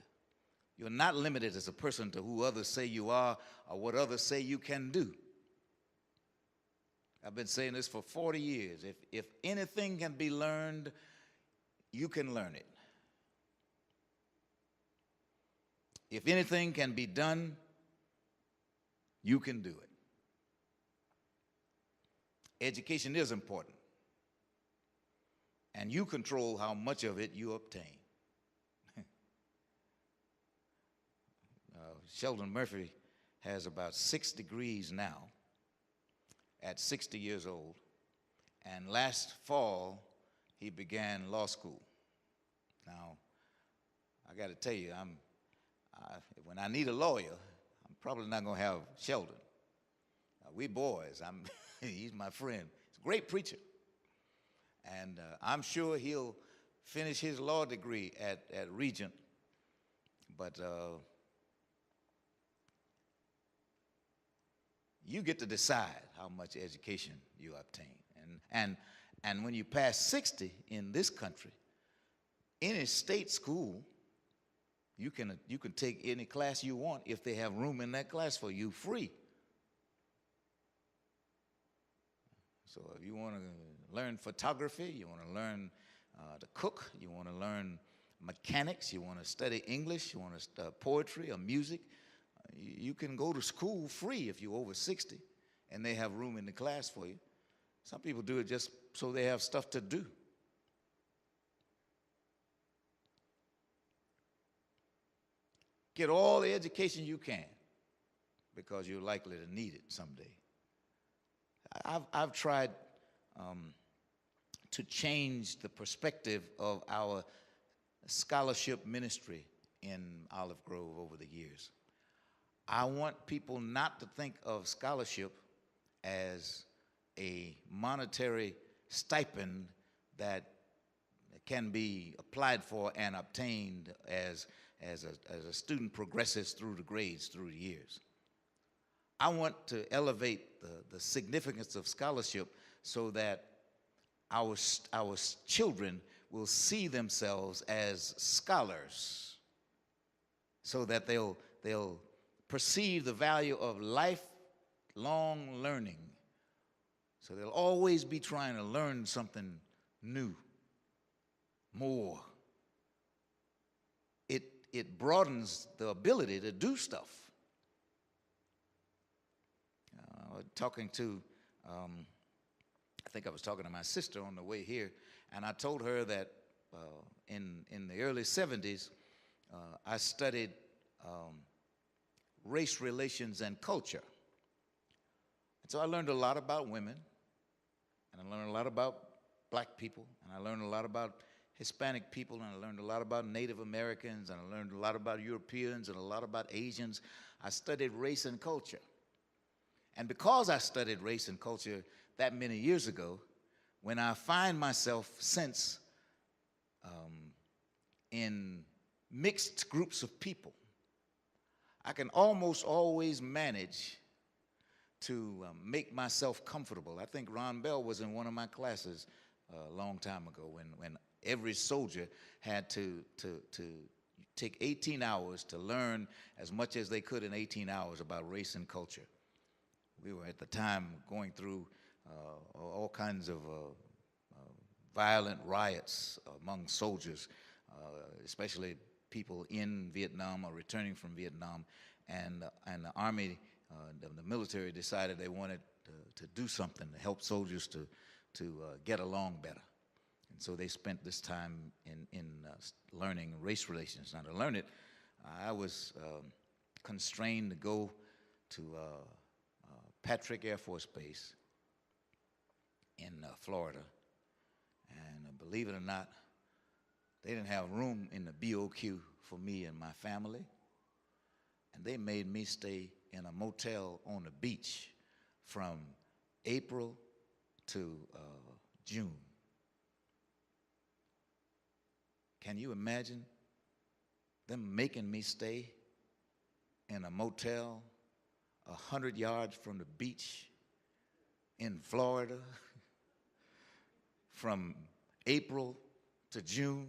You're not limited as a person to who others say you are or what others say you can do. I've been saying this for 40 years. If anything can be learned, you can learn it. If anything can be done, you can do it. Education is important, and you control how much of it you obtain. Sheldon Murphy has about 6 degrees now at 60 years old, and last fall he began law school. Now, I got to tell you, when I need a lawyer, I'm probably not going to have Sheldon. We boys, he's my friend. He's a great preacher. And I'm sure he'll finish his law degree at Regent. But you get to decide how much education you obtain. And when you pass 60 in this country, any state school, you can take any class you want if they have room in that class for you free. So if you want to learn photography, you want to learn to cook, you want to learn mechanics, you want to study English, you want to study poetry or music, you can go to school free if you're over 60 and they have room in the class for you. Some people do it just so they have stuff to do. Get all the education you can because you're likely to need it someday. I've tried to change the perspective of our scholarship ministry in Olive Grove over the years. I want people not to think of scholarship as a monetary stipend that can be applied for and obtained as a student progresses through the grades through the years. I want to elevate the significance of scholarship so that our children will see themselves as scholars, so that they'll perceive the value of lifelong learning. So they'll always be trying to learn something new, more. It broadens the ability to do stuff. Talking to, I think I was talking to my sister on the way here, and I told her that in the early 70s, I studied race relations and culture. And so I learned a lot about women, and I learned a lot about black people, and I learned a lot about Hispanic people, and I learned a lot about Native Americans, and I learned a lot about Europeans, and a lot about Asians. I studied race and culture. And because I studied race and culture that many years ago, when I find myself since in mixed groups of people, I can almost always manage to make myself comfortable. I think Ron Bell was in one of my classes a long time ago when every soldier had to take 18 hours to learn as much as they could in 18 hours about race and culture. We were at the time going through all kinds of violent riots among soldiers, especially people in Vietnam or returning from Vietnam, and the Army, the military decided they wanted to do something to help soldiers to get along better. And so they spent this time in learning race relations. Now, to learn it, I was constrained to go to Patrick Air Force Base in Florida. And believe it or not, they didn't have room in the BOQ for me and my family. And they made me stay in a motel on the beach from April to June. Can you imagine them making me stay in a motel 100 yards from the beach in Florida from April to June?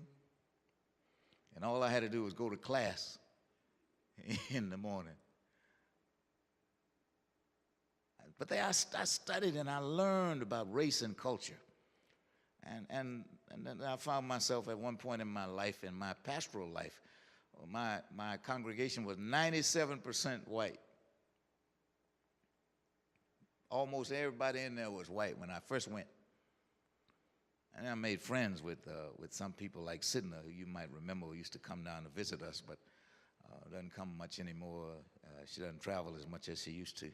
And all I had to do was go to class in the morning. But I studied and I learned about race and culture. And then I found myself at one point in my life, in my pastoral life, my congregation was 97% white. Almost everybody in there was white when I first went. And I made friends with some people like Sidna, who you might remember, who used to come down to visit us, but doesn't come much anymore. She doesn't travel as much as she used to.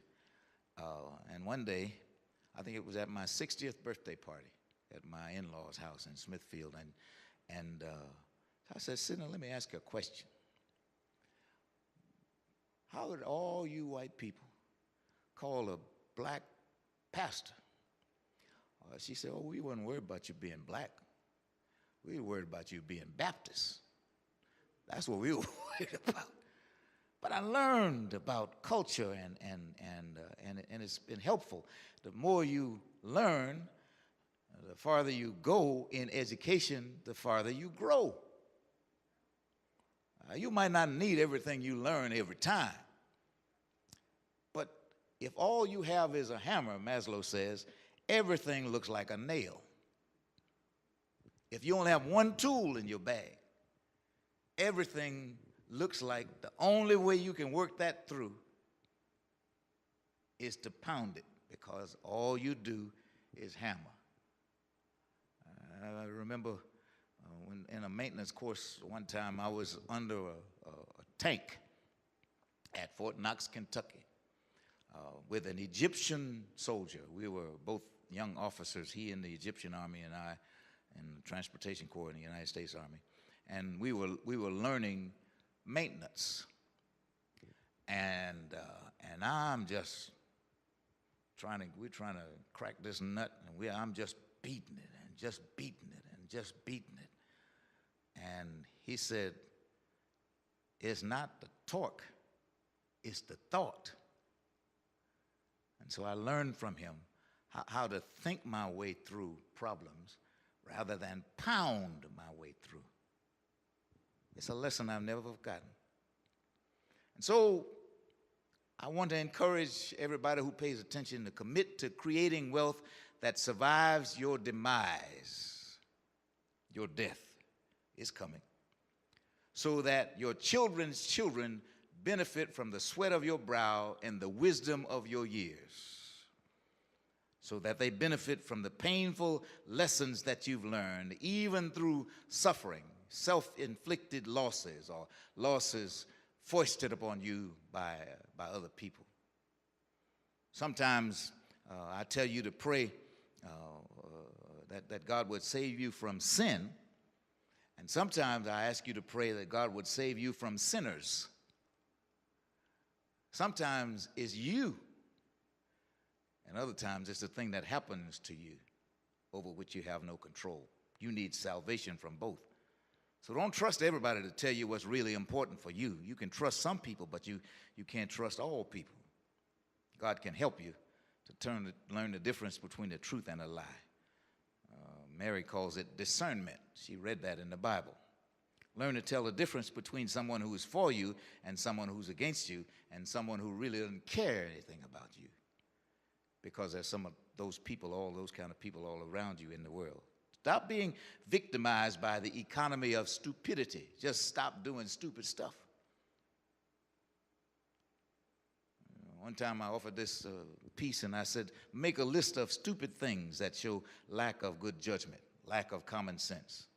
And one day, I think it was at my 60th birthday party at my in-laws' house in Smithfield, and I said, Sidna, let me ask you a question. How would all you white people call a black pastor? She said, oh, we weren't worried about you being black. We were worried about you being Baptist. That's what we were worried about. But I learned about culture, and it's been helpful. The more you learn, the farther you go in education, the farther you grow. You might not need everything you learn every time. But if all you have is a hammer, Maslow says, everything looks like a nail. If you only have one tool in your bag, everything looks like the only way you can work that through is to pound it, because all you do is hammer. I remember when in a maintenance course one time I was under a tank at Fort Knox, Kentucky, with an Egyptian soldier. We were both young officers, he in the Egyptian Army and I in the Transportation Corps in the United States Army. And we were learning maintenance. And I'm just we're trying to crack this nut, and I'm just beating it and just beating it and just beating it. And he said, it's not the torque, it's the thought. And so I learned from him how to think my way through problems rather than pound my way through. It's a lesson I've never forgotten. And so I want to encourage everybody who pays attention to commit to creating wealth that survives your demise. Your death is coming, so that your children's children benefit from the sweat of your brow and the wisdom of your years, so that they benefit from the painful lessons that you've learned, even through suffering, self-inflicted losses, or losses foisted upon you by other people. Sometimes I tell you to pray that God would save you from sin, and sometimes I ask you to pray that God would save you from sinners. Sometimes it's you, and other times it's the thing that happens to you over which you have no control. You need salvation from both. So don't trust everybody to tell you what's really important for you. You can trust some people, but you can't trust all people. God can help you to learn the difference between the truth and a lie. Mary calls it discernment. She read that in the Bible. Learn to tell the difference between someone who is for you and someone who's against you, and someone who really doesn't care anything about you. Because there's some of those people, all those kind of people all around you in the world. Stop being victimized by the economy of stupidity. Just stop doing stupid stuff. One time I offered this piece and I said, make a list of stupid things that show lack of good judgment, lack of common sense.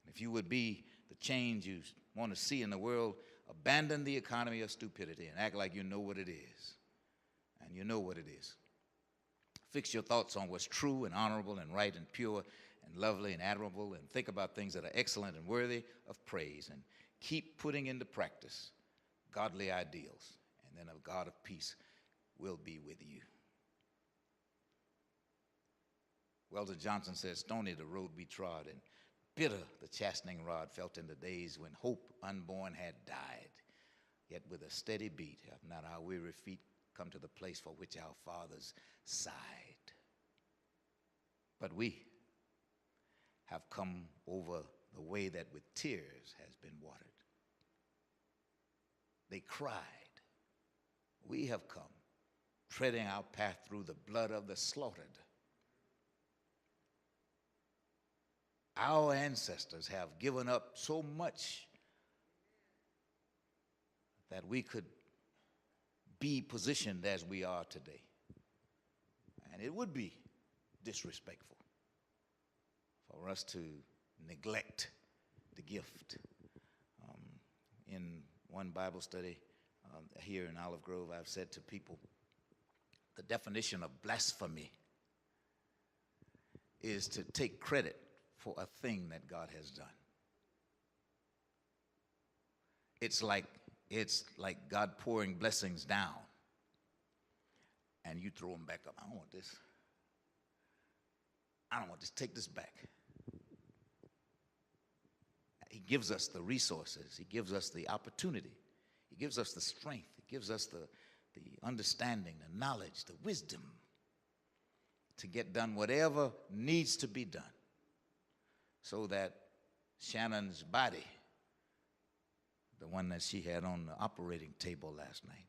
If you would be the change you want to see in the world, abandon the economy of stupidity and act like you know what it is. And you know what it is. Fix your thoughts on what's true and honorable and right and pure and lovely and admirable, and think about things that are excellent and worthy of praise, and keep putting into practice godly ideals, and then a God of peace will be with you. Welder Johnson says, stony the road we trod, and bitter the chastening rod felt in the days when hope unborn had died. Yet with a steady beat have not our weary feet come to the place for which our fathers sighed. But we have come over the way that with tears has been watered. They cried. We have come, treading our path through the blood of the slaughtered. Our ancestors have given up so much that we could be positioned as we are today. And it would be disrespectful for us to neglect the gift. In one Bible study here in Olive Grove, I've said to people, the definition of blasphemy is to take credit for a thing that God has done. It's like God pouring blessings down, and you throw them back up. I don't want this. I don't want this. Take this back. He gives us the resources. He gives us the opportunity. He gives us the strength. He gives us the understanding, the knowledge, the wisdom to get done whatever needs to be done, so that Shannon's body, the one that she had on the operating table last night,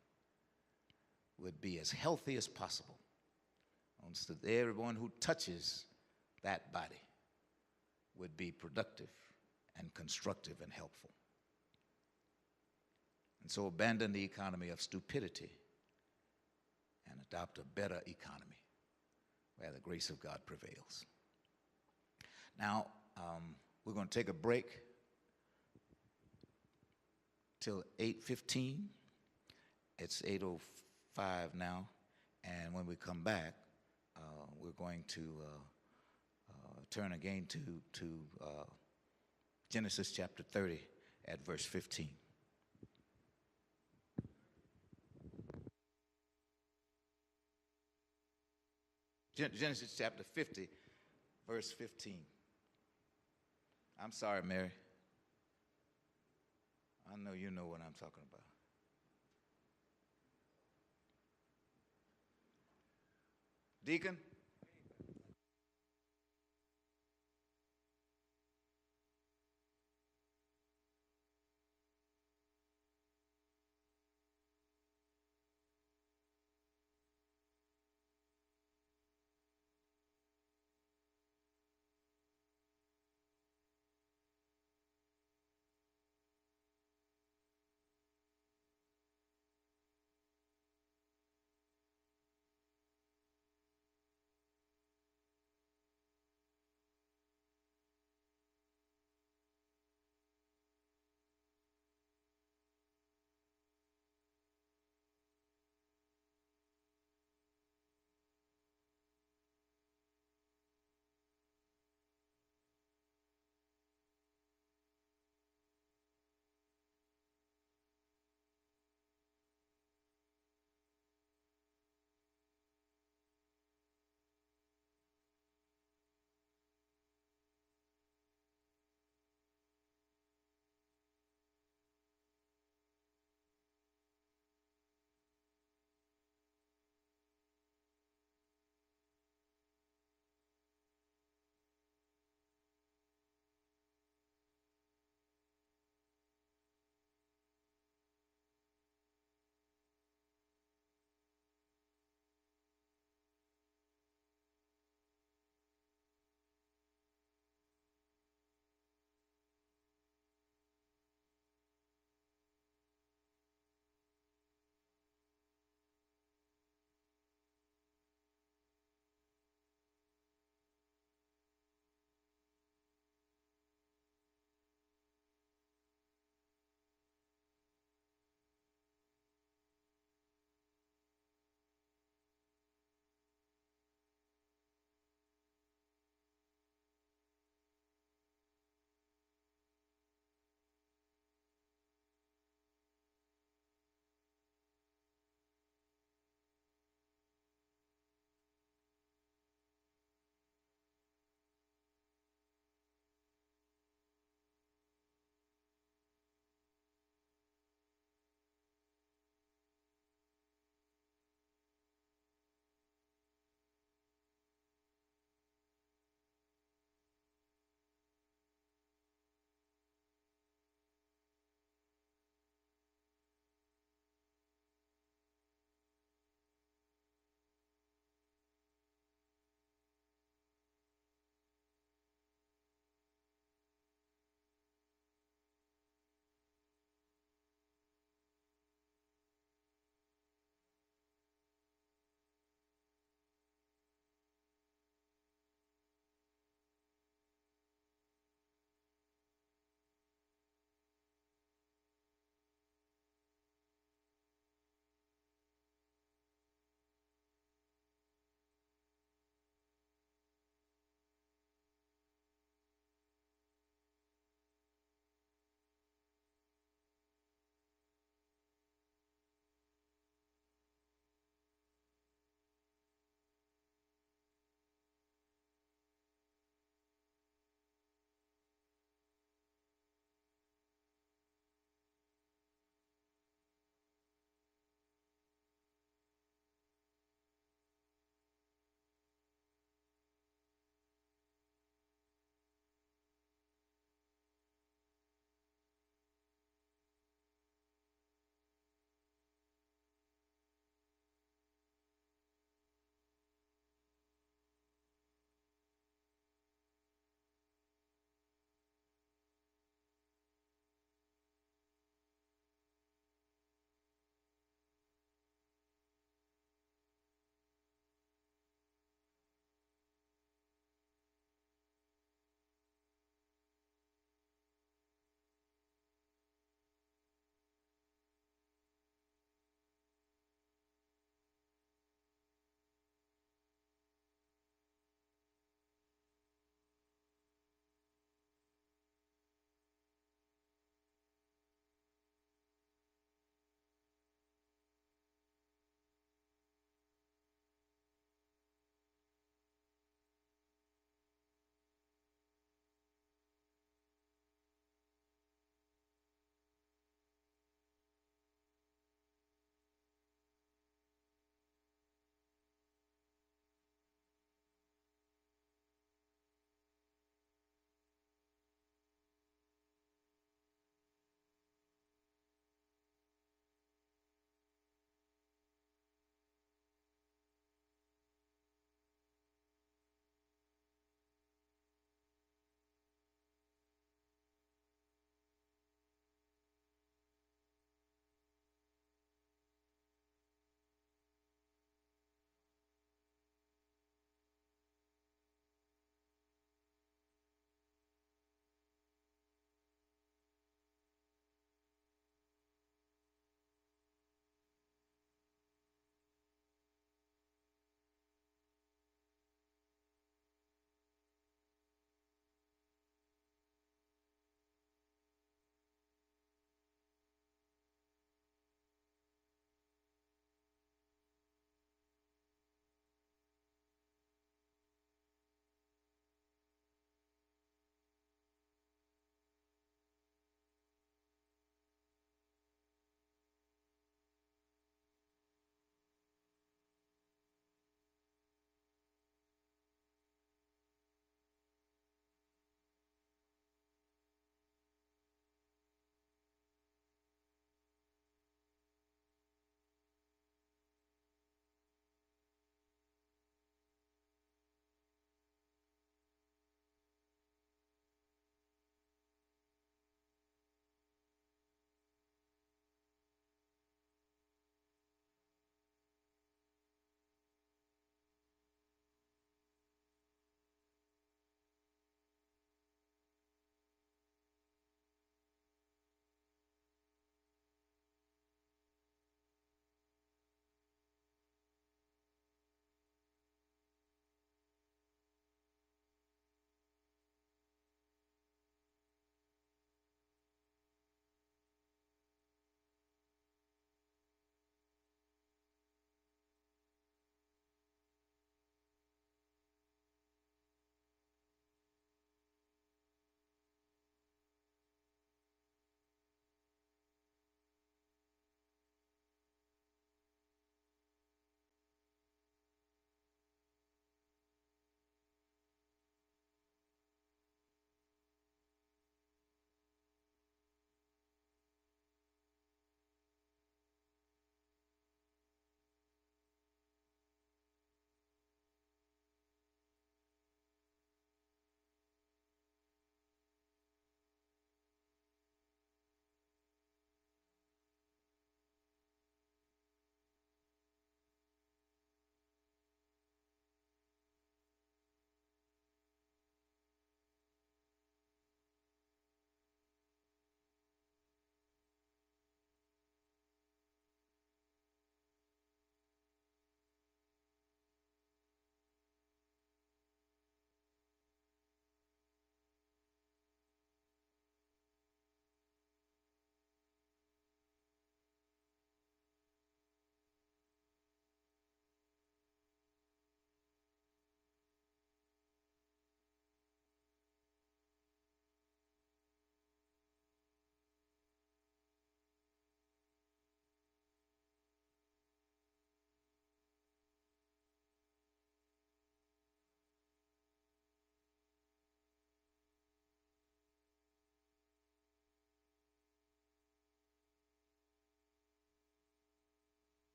would be as healthy as possible. So that everyone who touches that body would be productive and constructive and helpful. And so abandon the economy of stupidity and adopt a better economy where the grace of God prevails. Now, we're going to take a break till 8:15. It's 8:05 now, and when we come back, we're going to turn again to Genesis chapter 30 at verse 15. Genesis chapter 50, verse 15. I'm sorry, Mary. I know you know what I'm talking about. Deacon?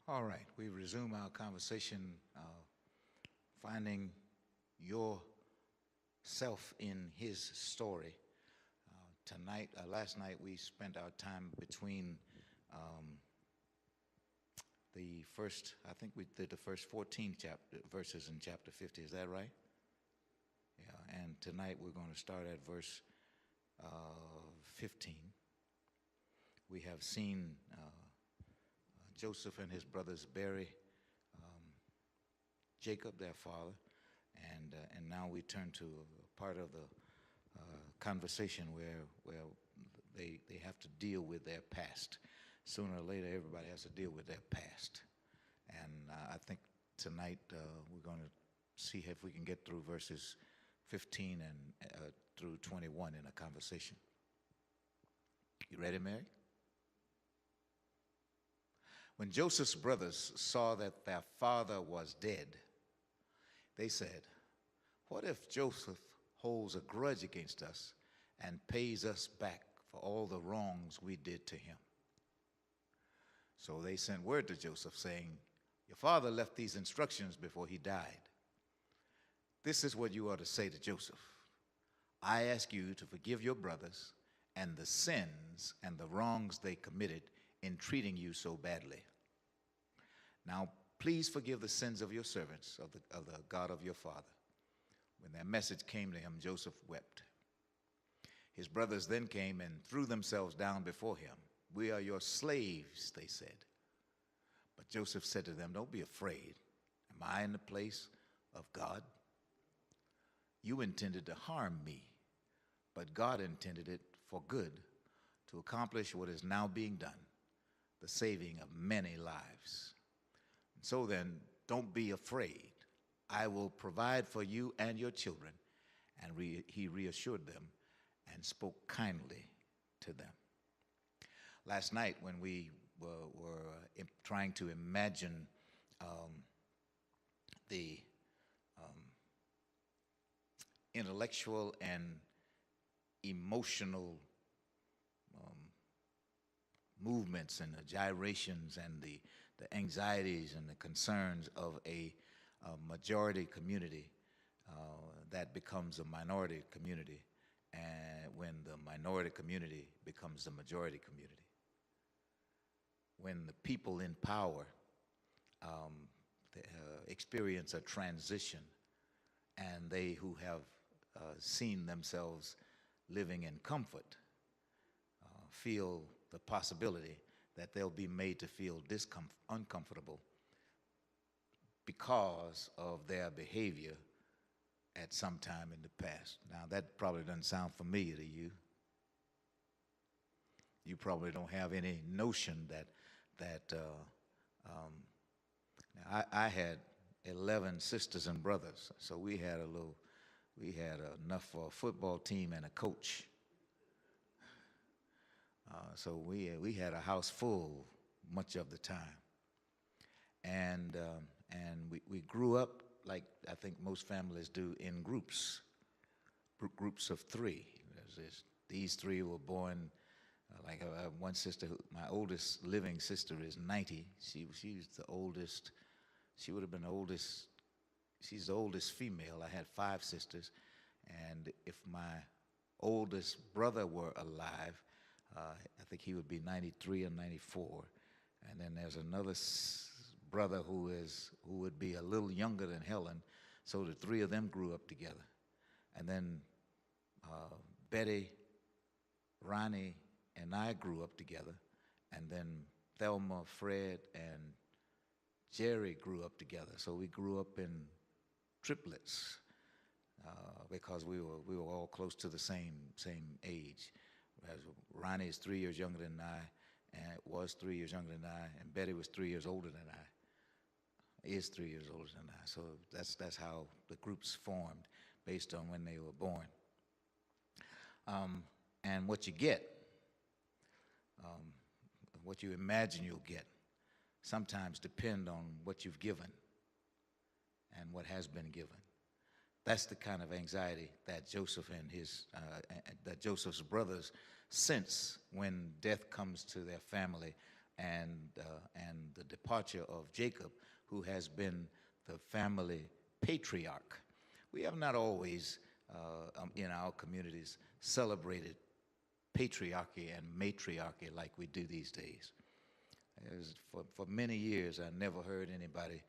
All right, we resume our conversation, finding yourself in his story. Last night, we spent our time between um, the first, I think we did the first 14 verses in chapter 50. Is that right? Yeah, and tonight we're going to start at verse 15. We have seen Joseph and his brothers bury Jacob, their father, and now we turn to a part of the conversation where they have to deal with their past. Sooner or later, everybody has to deal with their past, and I think tonight we're going to see if we can get through verses 15 and through 21 in a conversation. You ready, Mary? When Joseph's brothers saw that their father was dead, they said, "What if Joseph holds a grudge against us and pays us back for all the wrongs we did to him?" So they sent word to Joseph saying, "Your father left these instructions before he died. This is what you are to say to Joseph. I ask you to forgive your brothers and the sins and the wrongs they committed in treating you so badly. Now, please forgive the sins of your servants, of the God of your father." When their message came to him, Joseph wept. His brothers then came and threw themselves down before him. "We are your slaves," they said. But Joseph said to them, "Don't be afraid. Am I in the place of God? You intended to harm me, but God intended it for good, to accomplish what is now being done, the saving of many lives. So then, don't be afraid. I will provide for you and your children." And he reassured them and spoke kindly to them. Last night, when we were trying to imagine the intellectual and emotional movements and the gyrations and the anxieties and the concerns of a majority community that becomes a minority community, and when the minority community becomes the majority community. When the people in power experience a transition, and they who have seen themselves living in comfort feel the possibility that they'll be made to feel uncomfortable because of their behavior at some time in the past. Now, that probably doesn't sound familiar to you. You probably don't have any notion that I had 11 sisters and brothers, so we had enough for a football team and a coach. So we had a house full much of the time, and we grew up like I think most families do, in groups of three. These three were born. Like I have one sister, my oldest living sister is 90. She's the oldest. She would have been the oldest. She's the oldest female. I had 5 sisters, and if my oldest brother were alive, I think he would be 93 or 94. And then there's another brother who would be a little younger than Helen. So the 3 of them grew up together. And then Betty, Ronnie, and I grew up together. And then Thelma, Fred, and Jerry grew up together. So we grew up in triplets because we were all close to the same age. Ronnie is 3 years younger than I, and was 3 years younger than I, and Betty was 3 years older than I. Is 3 years older than I. So that's how the groups formed, based on when they were born. And what you get, what you imagine you'll get, sometimes depend on what you've given and what has been given. That's the kind of anxiety that Joseph and that Joseph's brothers sense when death comes to their family and the departure of Jacob, who has been the family patriarch. We have not always, in our communities, celebrated patriarchy and matriarchy like we do these days. For many years, I never heard anybody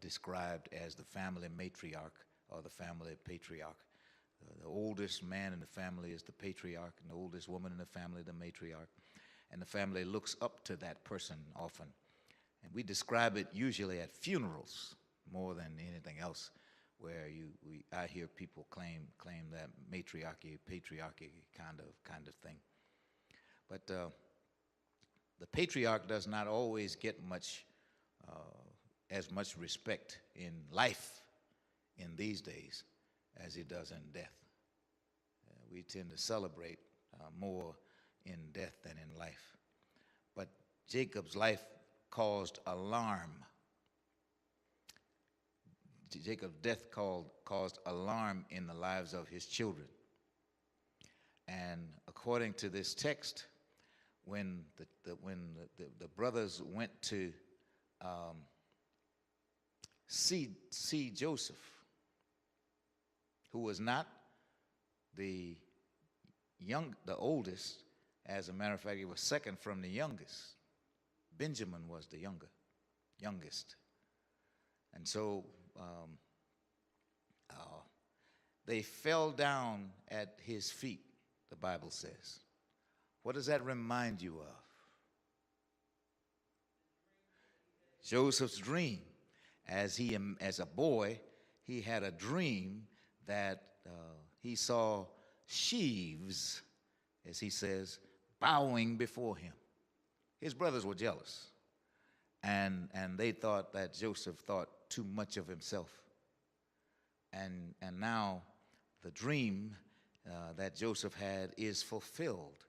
described as the family matriarch or the family patriarch. The oldest man in the family is the patriarch, and the oldest woman in the family, the matriarch. And the family looks up to that person often. And we describe it usually at funerals more than anything else, where I hear people claim that matriarchy, patriarchy kind of thing. But the patriarch does not always get as much respect in life in these days as he does in death. We tend to celebrate more in death than in life. But Jacob's life caused alarm. Jacob's death caused alarm in the lives of his children. And according to this text, when the brothers went to see Joseph, who was not the oldest. As a matter of fact, he was second from the youngest. Benjamin was the youngest. And so they fell down at his feet, the Bible says. What does that remind you of? Joseph's dream. As a boy, he had a dream that he saw sheaves, as he says, bowing before him. His brothers were jealous, and they thought that Joseph thought too much of himself. And now the dream that Joseph had is fulfilled,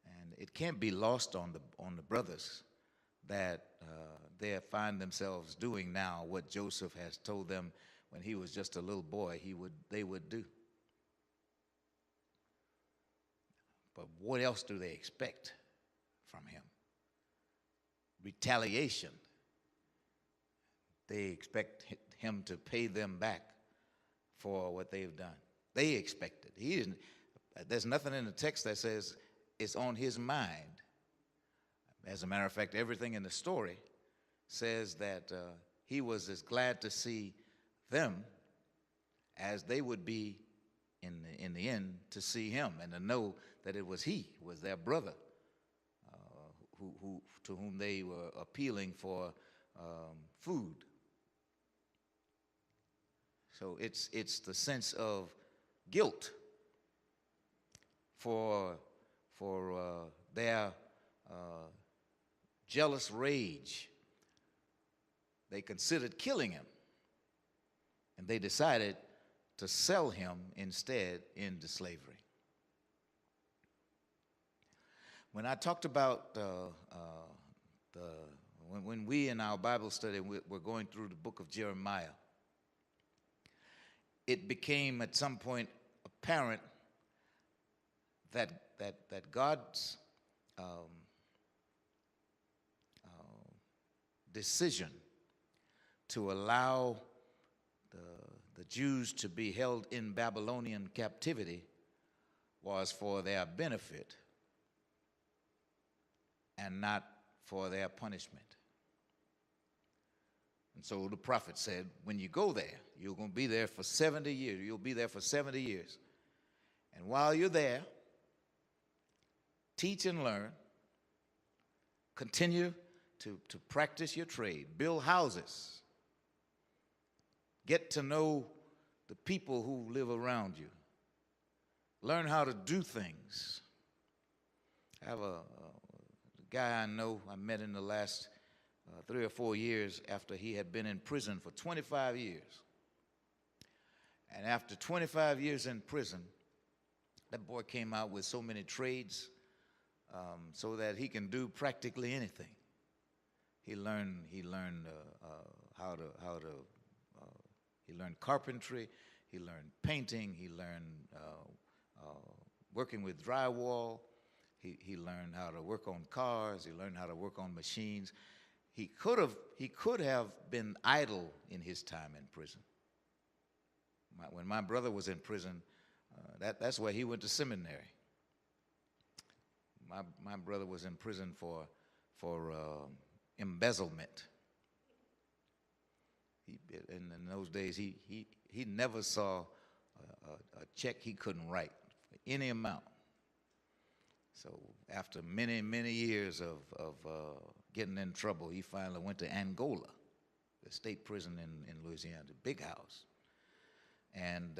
and it can't be lost on the brothers that they find themselves doing now what Joseph has told them when he was just a little boy they would do. But what else do they expect from him? Retaliation. They expect him to pay them back for what they've done. They expect it. There's nothing in the text that says it's on his mind. As a matter of fact, everything in the story says that he was as glad to see them as they would be in the end to see him and to know that it was their brother, to whom they were appealing for food. So it's the sense of guilt for their jealous rage. They considered killing him, and they decided to sell him instead into slavery. When I talked about when we in our Bible study were going through the book of Jeremiah, it became at some point apparent that God's decision to allow the Jews to be held in Babylonian captivity was for their benefit and not for their punishment. And so the prophet said, when you go there, you're going to be there for 70 years. You'll be there for 70 years. And while you're there, teach and learn, continue to practice your trade, build houses, get to know the people who live around you, learn how to do things. I have a guy I know I met in the last 3 or 4 years after he had been in prison for 25 years. And after 25 years in prison, that boy came out with so many trades so that he can do practically anything. He learned he learned carpentry, he learned painting, he learned working with drywall, He learned how to work on cars. He learned how to work on machines. He could have been idle in his time in prison. When my brother was in prison, that's where he went to seminary. My brother was in prison for embezzlement. In those days, he never saw a check he couldn't write for any amount. So after many, many years of getting in trouble, he finally went to Angola, the state prison in Louisiana, the big house. And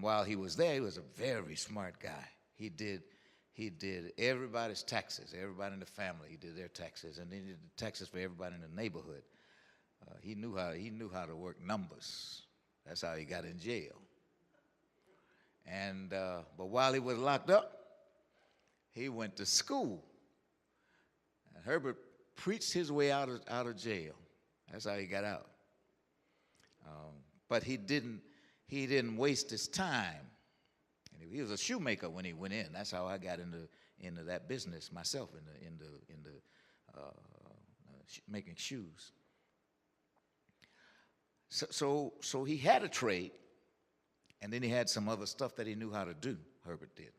while he was there, he was a very smart guy. He did everybody's taxes, everybody in the family. He did their taxes, and then he did the taxes for everybody in the neighborhood. He knew how to work numbers. That's how he got in jail. And but while he was locked up, he went to school. And Herbert preached his way out of jail. That's how he got out. But he didn't waste his time. And he was a shoemaker when he went in. That's how I got into that business myself, in the making shoes. So he had a trade, and then he had some other stuff that he knew how to do. Herbert did.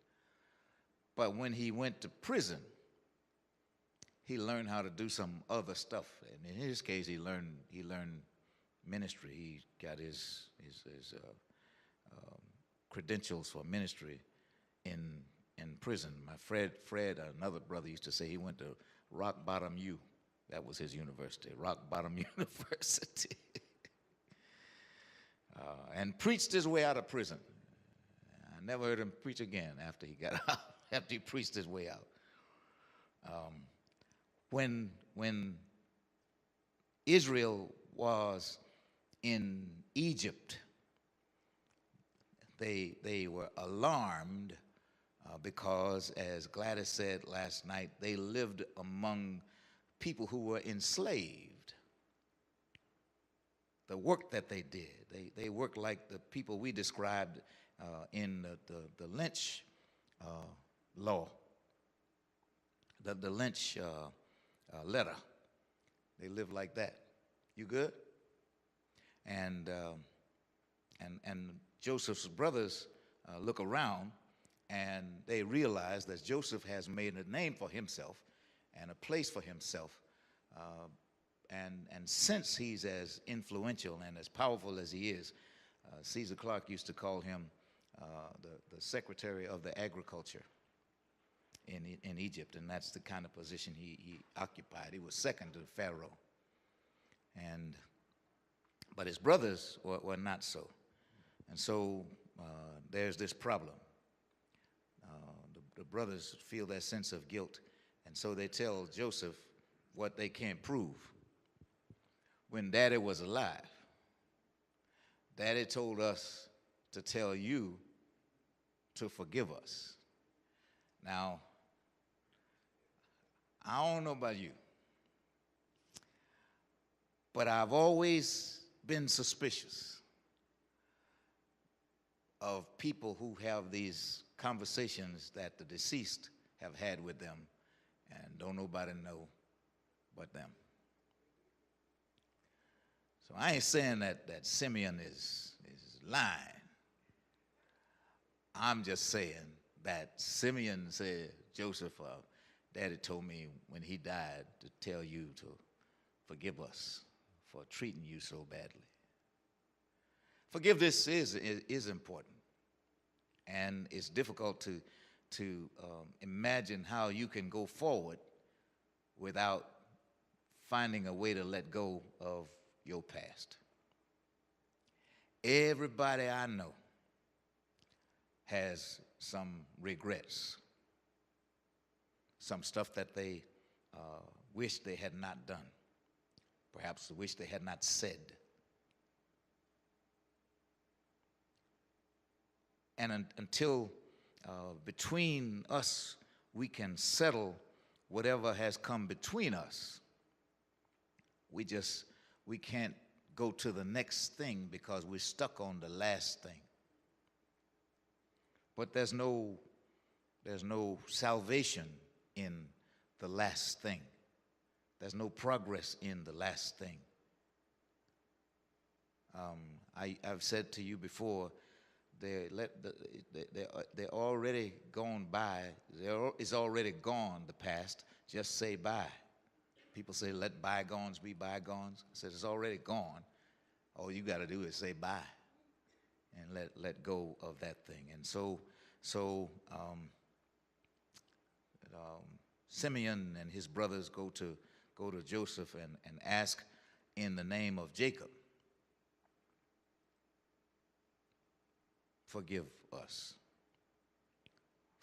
But when he went to prison, he learned how to do some other stuff. And in his case, he learned ministry. He got his credentials for ministry in prison. My Fred, another brother, used to say he went to Rock Bottom U. That was his university, Rock Bottom University. And preached his way out of prison. I never heard him preach again after he got out, after he preached his way out. When Israel was in Egypt, they were alarmed because, as Gladys said last night, they lived among people who were enslaved. The work that they did, they worked like the people we described in the lynch law, the lynch letter. They lived like that. You good? And Joseph's brothers look around, and they realize that Joseph has made a name for himself and a place for himself. And since he's as influential and as powerful as he is, Caesar Clark used to call him the Secretary of the Agriculture in Egypt, and that's the kind of position he occupied. He was second to Pharaoh. But his brothers were not so. And so there's this problem. The brothers feel that sense of guilt, and so they tell Joseph what they can't prove. When Daddy was alive, Daddy told us to tell you to forgive us. Now, I don't know about you, but I've always been suspicious of people who have these conversations that the deceased have had with them, and don't nobody know but them. So I ain't saying that Simeon is lying. I'm just saying that Simeon said, Joseph, Daddy told me when he died to tell you to forgive us for treating you so badly. Forgiveness is important, and it's difficult to imagine how you can go forward without finding a way to let go of your past. Everybody I know has some regrets, some stuff that they wish they had not done, perhaps wish they had not said. And until between us we can settle whatever has come between us, we can't go to the next thing because we're stuck on the last thing. But there's no There's no salvation in the last thing. There's no progress in the last thing. I've said to you before, they're already gone by. It's already gone, the past. Just say bye. People say, let bygones be bygones. I said, it's already gone. All you got to do is say bye and let go of that thing. And so Simeon and his brothers go to Joseph and ask in the name of Jacob, forgive us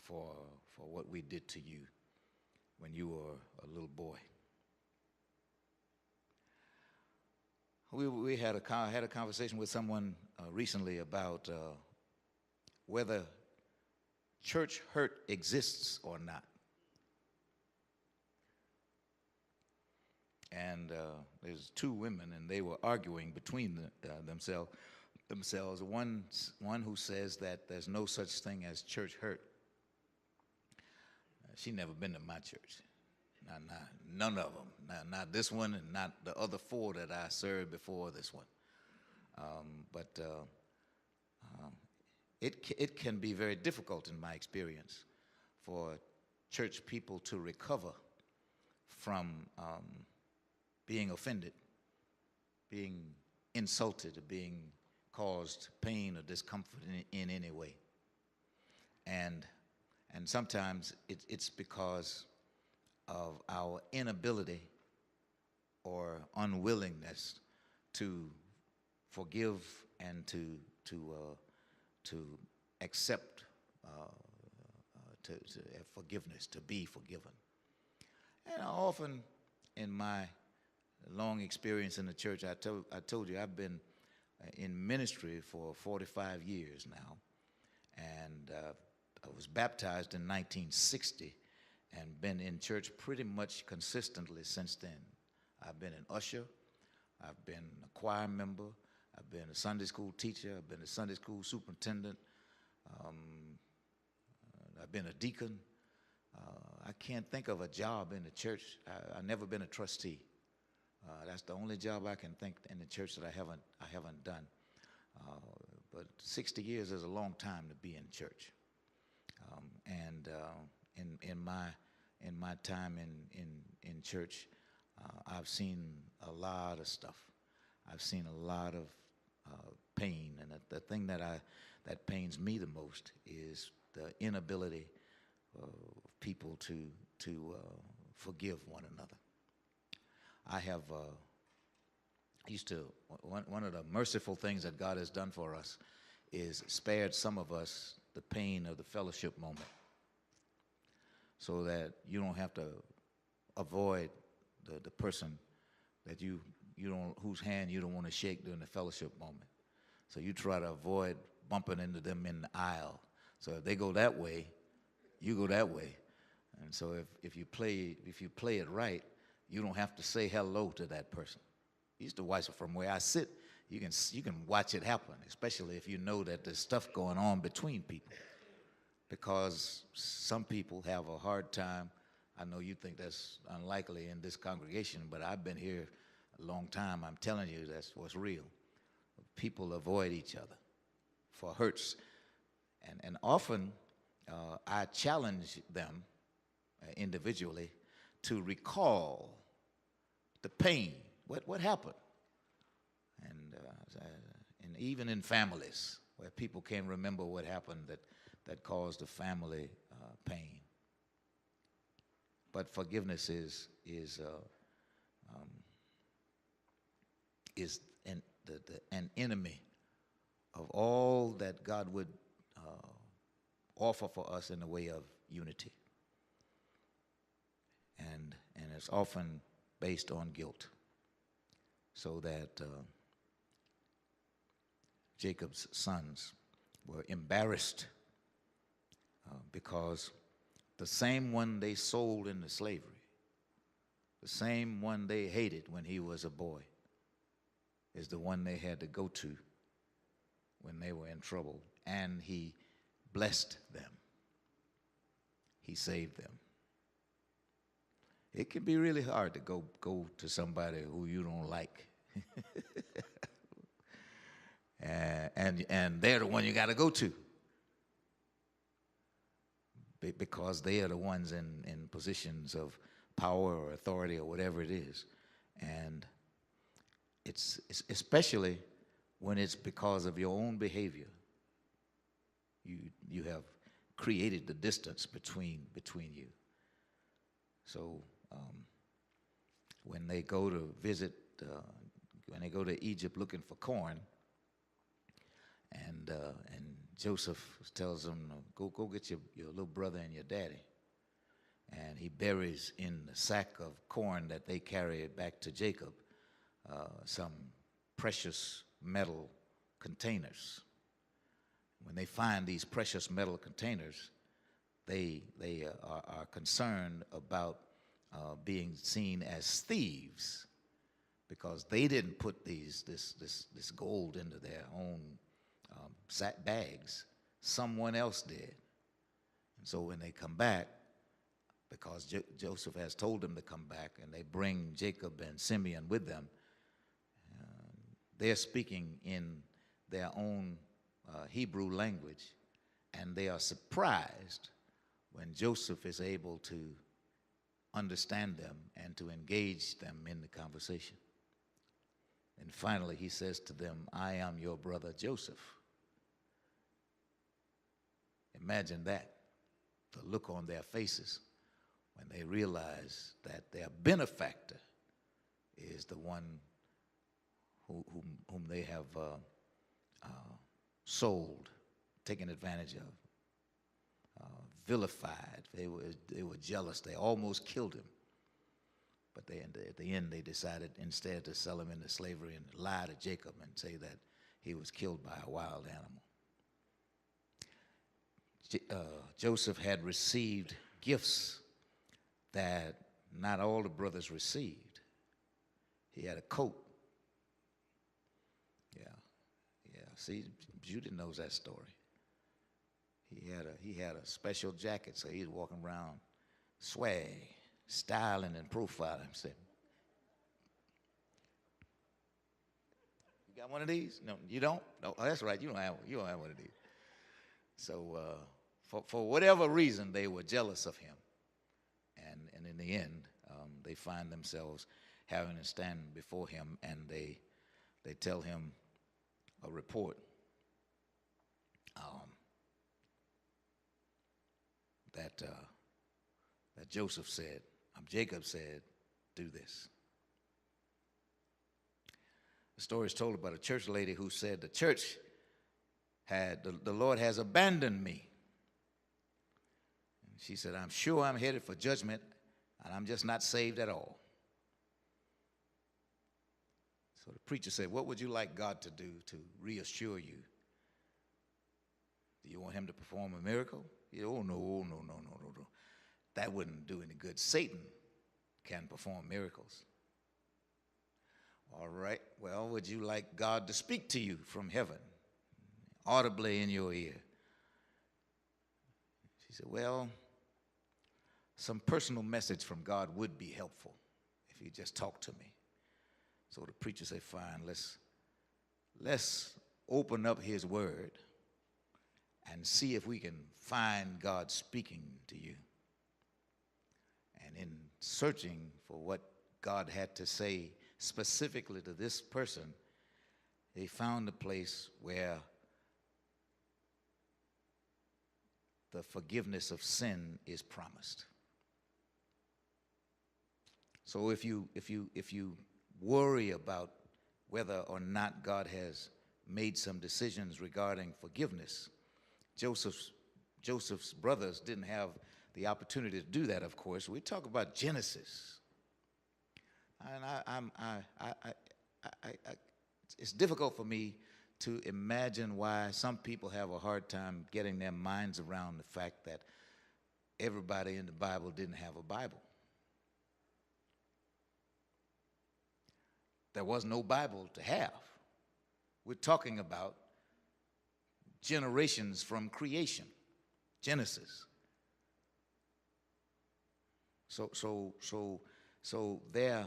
for what we did to you when you were a little boy. We had a conversation with someone recently about whether church hurt exists or not. And there's two women, and they were arguing between themselves. One who says that there's no such thing as church hurt. She never been to my church. None of them. Not this one, and not the other four that I served before this one. But it can be very difficult, in my experience, for church people to recover from being offended, being insulted, or being caused pain or discomfort in any way. And sometimes it's because of our inability or unwillingness to forgive and to accept to forgiveness, to be forgiven. And often in my long experience in the church, I told you I've been in ministry for 45 years now, and I was baptized in 1960 and been in church pretty much consistently since then. I've been an usher, I've been a choir member, I've been a Sunday school teacher, I've been a Sunday school superintendent, I've been a deacon. I can't think of a job in the church. I've never been a trustee. That's the only job I can think in the church that I haven't done. But 60 years is a long time to be in church. In my time in church, I've seen a lot of stuff. I've seen a lot of pain, and the thing that pains me the most is the inability of people to forgive one another. One of the merciful things that God has done for us is spared some of us the pain of the fellowship moment, so that you don't have to avoid the person that whose hand you don't want to shake during the fellowship moment. So you try to avoid bumping into them in the aisle. So if they go that way, you go that way. And so if you play it right, you don't have to say hello to that person. I used to watch it from where I sit. You can watch it happen, especially if you know that there's stuff going on between people. Because some people have a hard time. I know you think that's unlikely in this congregation, but I've been here a long time. I'm telling you, that's what's real. People avoid each other for hurts. And often I challenge them individually to recall the pain. What happened? And even in families where people can't remember what happened that caused the family pain. But forgiveness is an enemy of all that God would offer for us in the way of unity. And it's often based on guilt. So that Jacob's sons were embarrassed because the same one they sold into slavery, the same one they hated when he was a boy, is the one they had to go to when they were in trouble, and he blessed them. he saved them. It can be really hard to go to somebody who you don't like. and they're the one you got to go to. Because they are the ones in positions of power or authority or whatever it is. And it's especially when it's because of your own behavior. You have created the distance between you. So when they go to visit, when they go to Egypt looking for corn, and Joseph tells them, go get your little brother and your daddy. And he buries in the sack of corn that they carry back to Jacob some precious metal containers. When they find these precious metal containers, they are concerned about being seen as thieves, because they didn't put this gold into their own sack bags. Someone else did. And so when they come back, because Joseph has told them to come back, and they bring Jacob and Simeon with them, they're speaking in their own Hebrew language, and they are surprised when Joseph is able to understand them and to engage them in the conversation. And finally, he says to them, I am your brother Joseph. Imagine that, the look on their faces when they realize that their benefactor is the one whom they have sold, taken advantage of, vilified. They were jealous. They almost killed him. But at the end, they decided instead to sell him into slavery and lie to Jacob and say that he was killed by a wild animal. Joseph had received gifts that not all the brothers received. He had a coat. Yeah. See, Judy knows that story. He had a special jacket, so he's walking around swag, styling and profiling himself. You got one of these? No, you don't? No, oh, that's right. You don't have one of these. So for whatever reason, they were jealous of him, and in the end, they find themselves having to stand before him, and they tell him a report. That Jacob said, do this. The story is told about a church lady who said, the Lord has abandoned me. And she said, I'm sure I'm headed for judgment, and I'm just not saved at all. So the preacher said, what would you like God to do to reassure you? Do you want him to perform a miracle? Oh, no. That wouldn't do any good. Satan can perform miracles. All right, well, would you like God to speak to you from heaven, audibly in your ear? She said, well, some personal message from God would be helpful if you just talk to me. So the preacher said, fine, let's open up his word and see if we can find God speaking to you. And in searching for what God had to say specifically to this person, they found a place where the forgiveness of sin is promised. So if you worry about whether or not God has made some decisions regarding forgiveness, Joseph's brothers didn't have the opportunity to do that, of course. We talk about Genesis. And it's difficult for me to imagine why some people have a hard time getting their minds around the fact that everybody in the Bible didn't have a Bible. There was no Bible to have. We're talking about generations from creation, Genesis. So their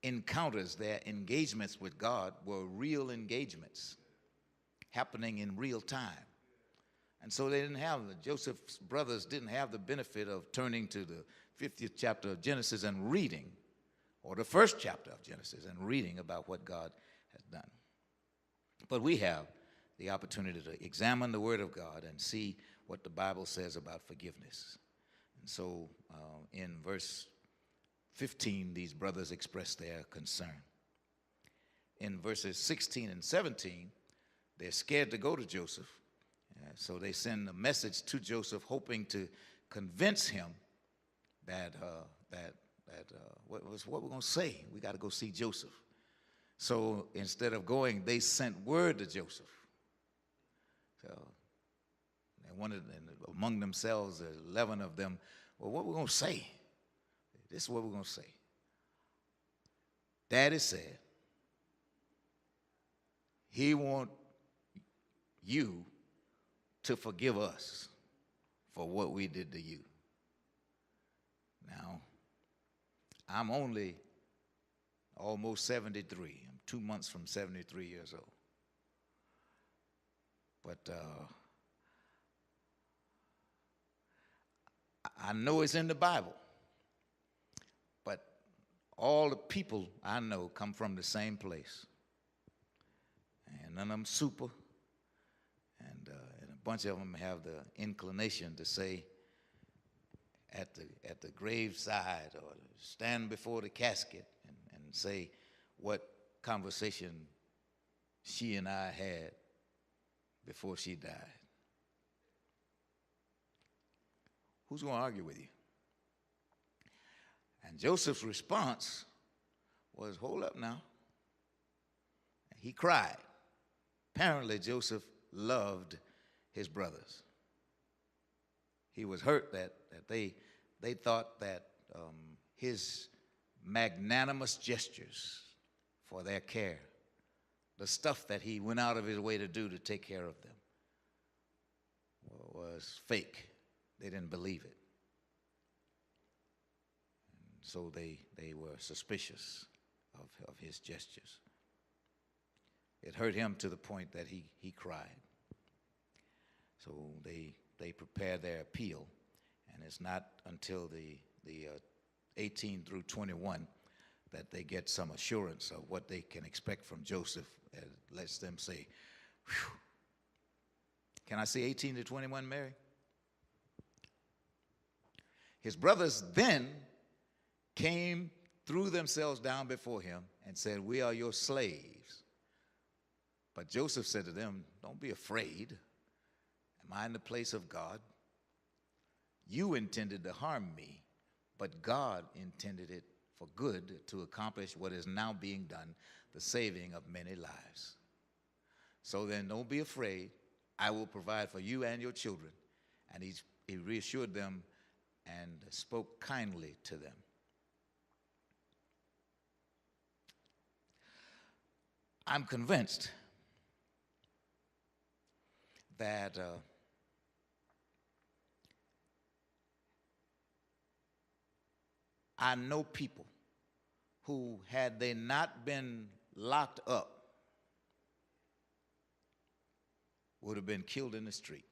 encounters, their engagements with God were real engagements happening in real time. And so they didn't have, Joseph's brothers didn't have the benefit of turning to the 50th chapter of Genesis and reading, or the first chapter of Genesis and reading about what God has done. But we have the opportunity to examine the Word of God and see what the Bible says about forgiveness. And so in verse 15, these brothers express their concern. In verses 16 and 17, they're scared to go to Joseph. So they send a message to Joseph hoping to convince him that what we're going to say, we got to go see Joseph. So instead of going, they sent word to Joseph. So they wanted, among themselves, 11 of them, well, what we're going to say? This is what we're going to say. Daddy said he wants you to forgive us for what we did to you. Now, I'm only almost 73. I'm 2 months from 73 years old. But I know it's in the Bible. But all the people I know come from the same place. And none of them super. And a bunch of them have the inclination to say at the graveside or stand before the casket and say what conversation she and I had before she died. Who's going to argue with you? And Joseph's response was, hold up now. He cried. Apparently, Joseph loved his brothers. He was hurt that they thought that his magnanimous gestures for their care, the stuff that he went out of his way to do to take care of them, was fake. They didn't believe it. And so they were suspicious of his gestures. It hurt him to the point that he cried. So they prepared their appeal, and it's not until the 18 through 21 that they get some assurance of what they can expect from Joseph. It lets them say, whew. Can I say 18 to 21, Mary? His brothers then came, threw themselves down before him, and said, we are your slaves. But Joseph said to them, don't be afraid. Am I in the place of God? You intended to harm me, but God intended it for good to accomplish what is now being done, the saving of many lives. So then don't be afraid. I will provide for you and your children. And he reassured them and spoke kindly to them. I'm convinced that I know people who, had they not been locked up, would have been killed in the street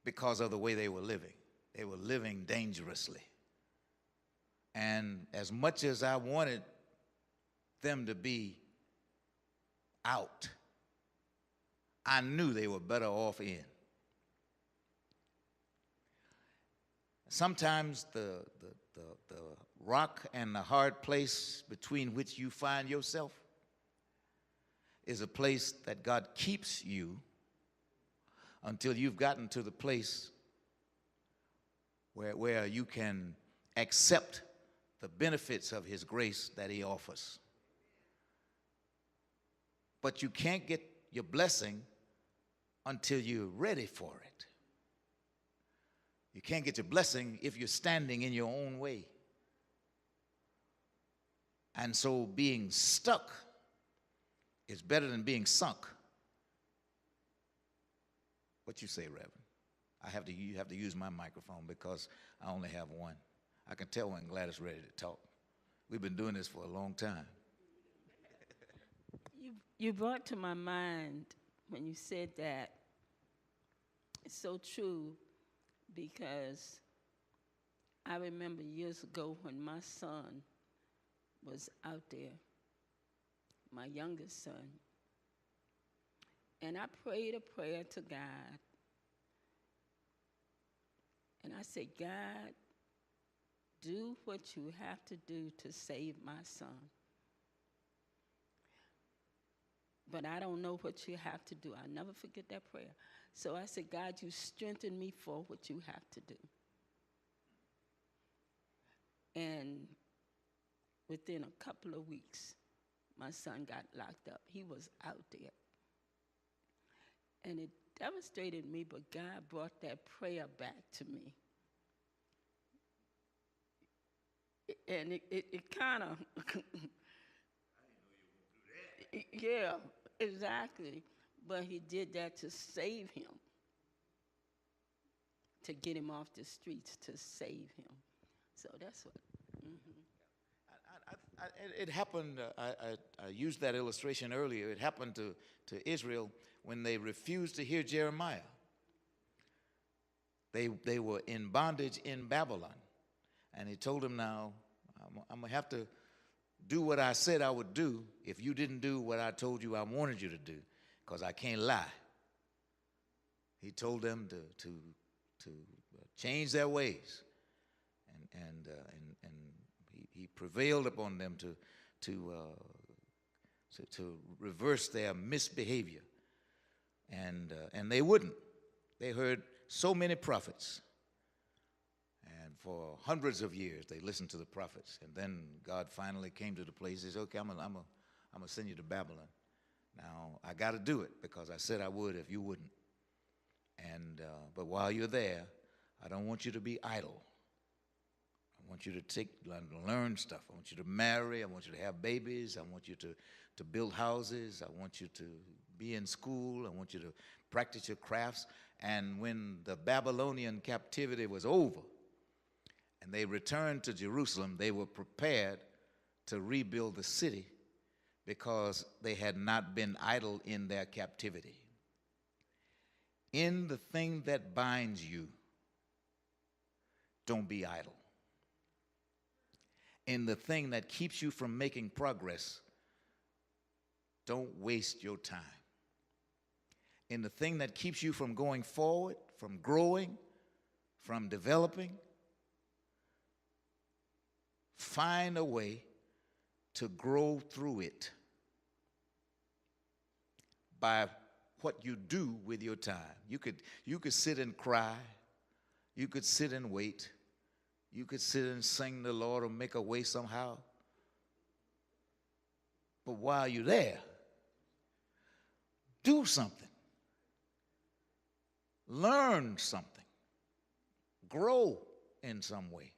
because of the way they were living. They were living dangerously. And as much as I wanted them to be out, I knew they were better off in. Sometimes the rock and the hard place between which you find yourself is a place that God keeps you until you've gotten to the place where you can accept the benefits of his grace that he offers. But you can't get your blessing until you're ready for it. You can't get your blessing if you're standing in your own way. And so being stuck is better than being sunk. What you say, Reverend? You have to use my microphone because I only have one. I can tell when Gladys is ready to talk. We've been doing this for a long time. You brought to my mind when you said that, it's so true, because I remember years ago when my son was out there, my youngest son, and I prayed a prayer to God, and I said, God, do what you have to do to save my son. But I don't know what you have to do. I'll never forget that prayer. So I said, God, you strengthen me for what you have to do. And within a couple of weeks, my son got locked up. He was out there. And it devastated me, but God brought that prayer back to me. And it kind of, yeah, exactly. But he did that to save him, to get him off the streets, to save him. So that's what. It happened, I used that illustration earlier. It happened to Israel when they refused to hear Jeremiah. They were in bondage in Babylon. And he told them, now, I'm going to have to do what I said I would do if you didn't do what I told you I wanted you to do, because I can't lie. He told them to change their ways. And he prevailed upon them to reverse their misbehavior. And they wouldn't. They heard so many prophets. And for hundreds of years, they listened to the prophets. And then God finally came to the place. He said, okay, I'm going to send you to Babylon. Now, I got to do it because I said I would if you wouldn't. And but while you're there, I don't want you to be idle. I want you to learn stuff. I want you to marry. I want you to have babies. I want you to build houses. I want you to be in school. I want you to practice your crafts. And when the Babylonian captivity was over and they returned to Jerusalem, they were prepared to rebuild the city because they had not been idle in their captivity. In the thing that binds you, don't be idle. In the thing that keeps you from making progress, don't waste your time. In the thing that keeps you from going forward, from growing, from developing, find a way to grow through it by what you do with your time. You could sit and cry. You could sit and wait. You could sit and sing the Lord or make a way somehow. But while you're there, do something. Learn something. Grow in some way.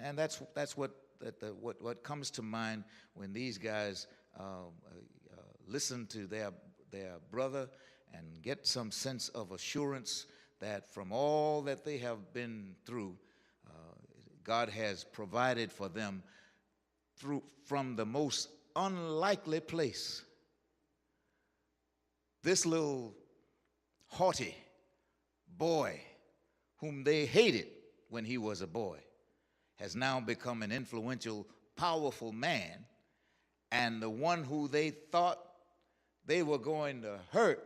And that's what comes to mind when these guys listen to their brother and get some sense of assurance that from all that they have been through, God has provided for them from the most unlikely place. This little haughty boy whom they hated when he was a boy has now become an influential, powerful man, and the one who they thought they were going to hurt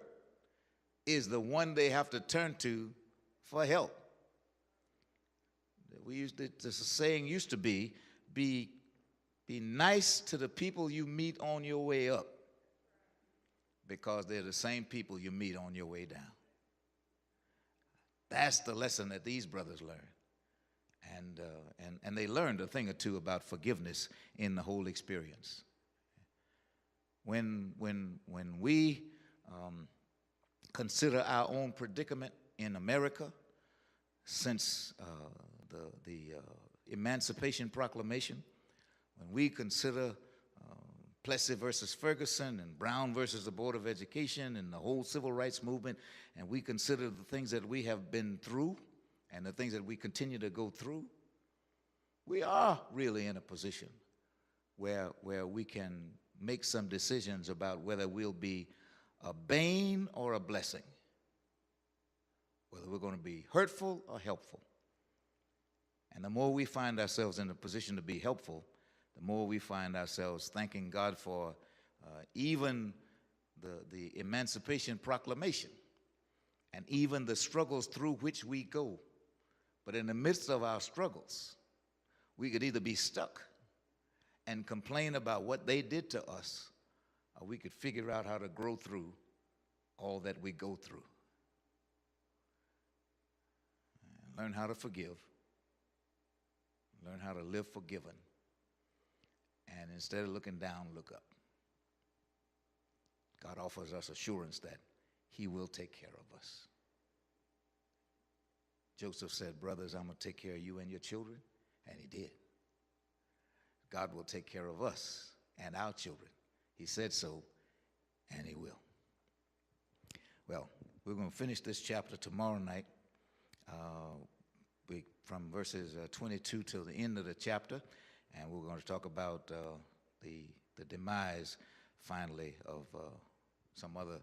is the one they have to turn to for help. The saying used to be nice to the people you meet on your way up, because they're the same people you meet on your way down. That's the lesson that these brothers learned. And they learned a thing or two about forgiveness in the whole experience. When we consider our own predicament in America since the Emancipation Proclamation, when we consider Plessy versus Ferguson and Brown versus the Board of Education and the whole civil rights movement, and we consider the things that we have been through and the things that we continue to go through, we are really in a position where we can make some decisions about whether we'll be a bane or a blessing, whether we're going to be hurtful or helpful. And the more we find ourselves in a position to be helpful, the more we find ourselves thanking God for even the Emancipation Proclamation and even the struggles through which we go. But in the midst of our struggles, we could either be stuck and complain about what they did to us, or we could figure out how to grow through all that we go through. Learn how to forgive. Learn how to live forgiven. And instead of looking down, look up. God offers us assurance that he will take care of us. Joseph said, brothers, I'm going to take care of you and your children. And he did. God will take care of us and our children. He said so, and he will. Well, we're going to finish this chapter tomorrow night. From verses 22 till the end of the chapter, and we're going to talk about the demise, finally, of some other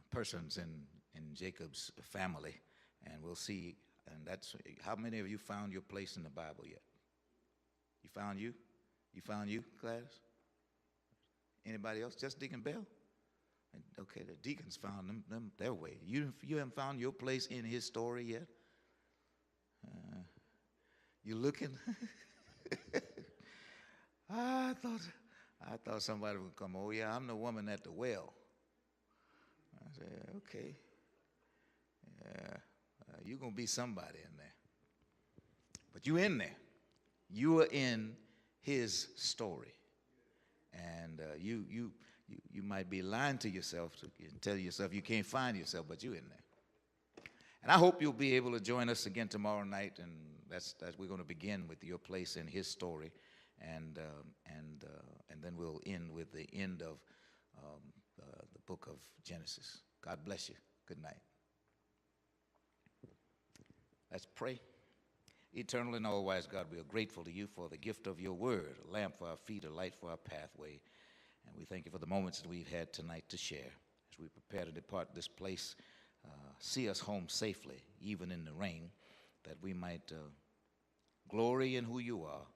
persons in Jacob's family, and we'll see. And that's how many of you found your place in the Bible yet? You found you? You found you, class? Anybody else? Just Deacon Bell? Okay, the deacons found them their way. You haven't found your place in his story yet? You looking? I thought somebody would come. Oh yeah, I'm the woman at the well. I said, okay. Yeah, you're gonna be somebody in there. But you in there. You are in his story, and you might be lying to yourself to tell yourself you can't find yourself, but you're in there. And I hope you'll be able to join us again tomorrow night, and that's we're going to begin with your place in his story, and then we'll end with the end of the book of Genesis. God bless you. Good night. Let's pray. Eternal and all-wise God, we are grateful to you for the gift of your word, a lamp for our feet, a light for our pathway. And we thank you for the moments that we've had tonight to share. As we prepare to depart this place, see us home safely, even in the rain, that we might glory in who you are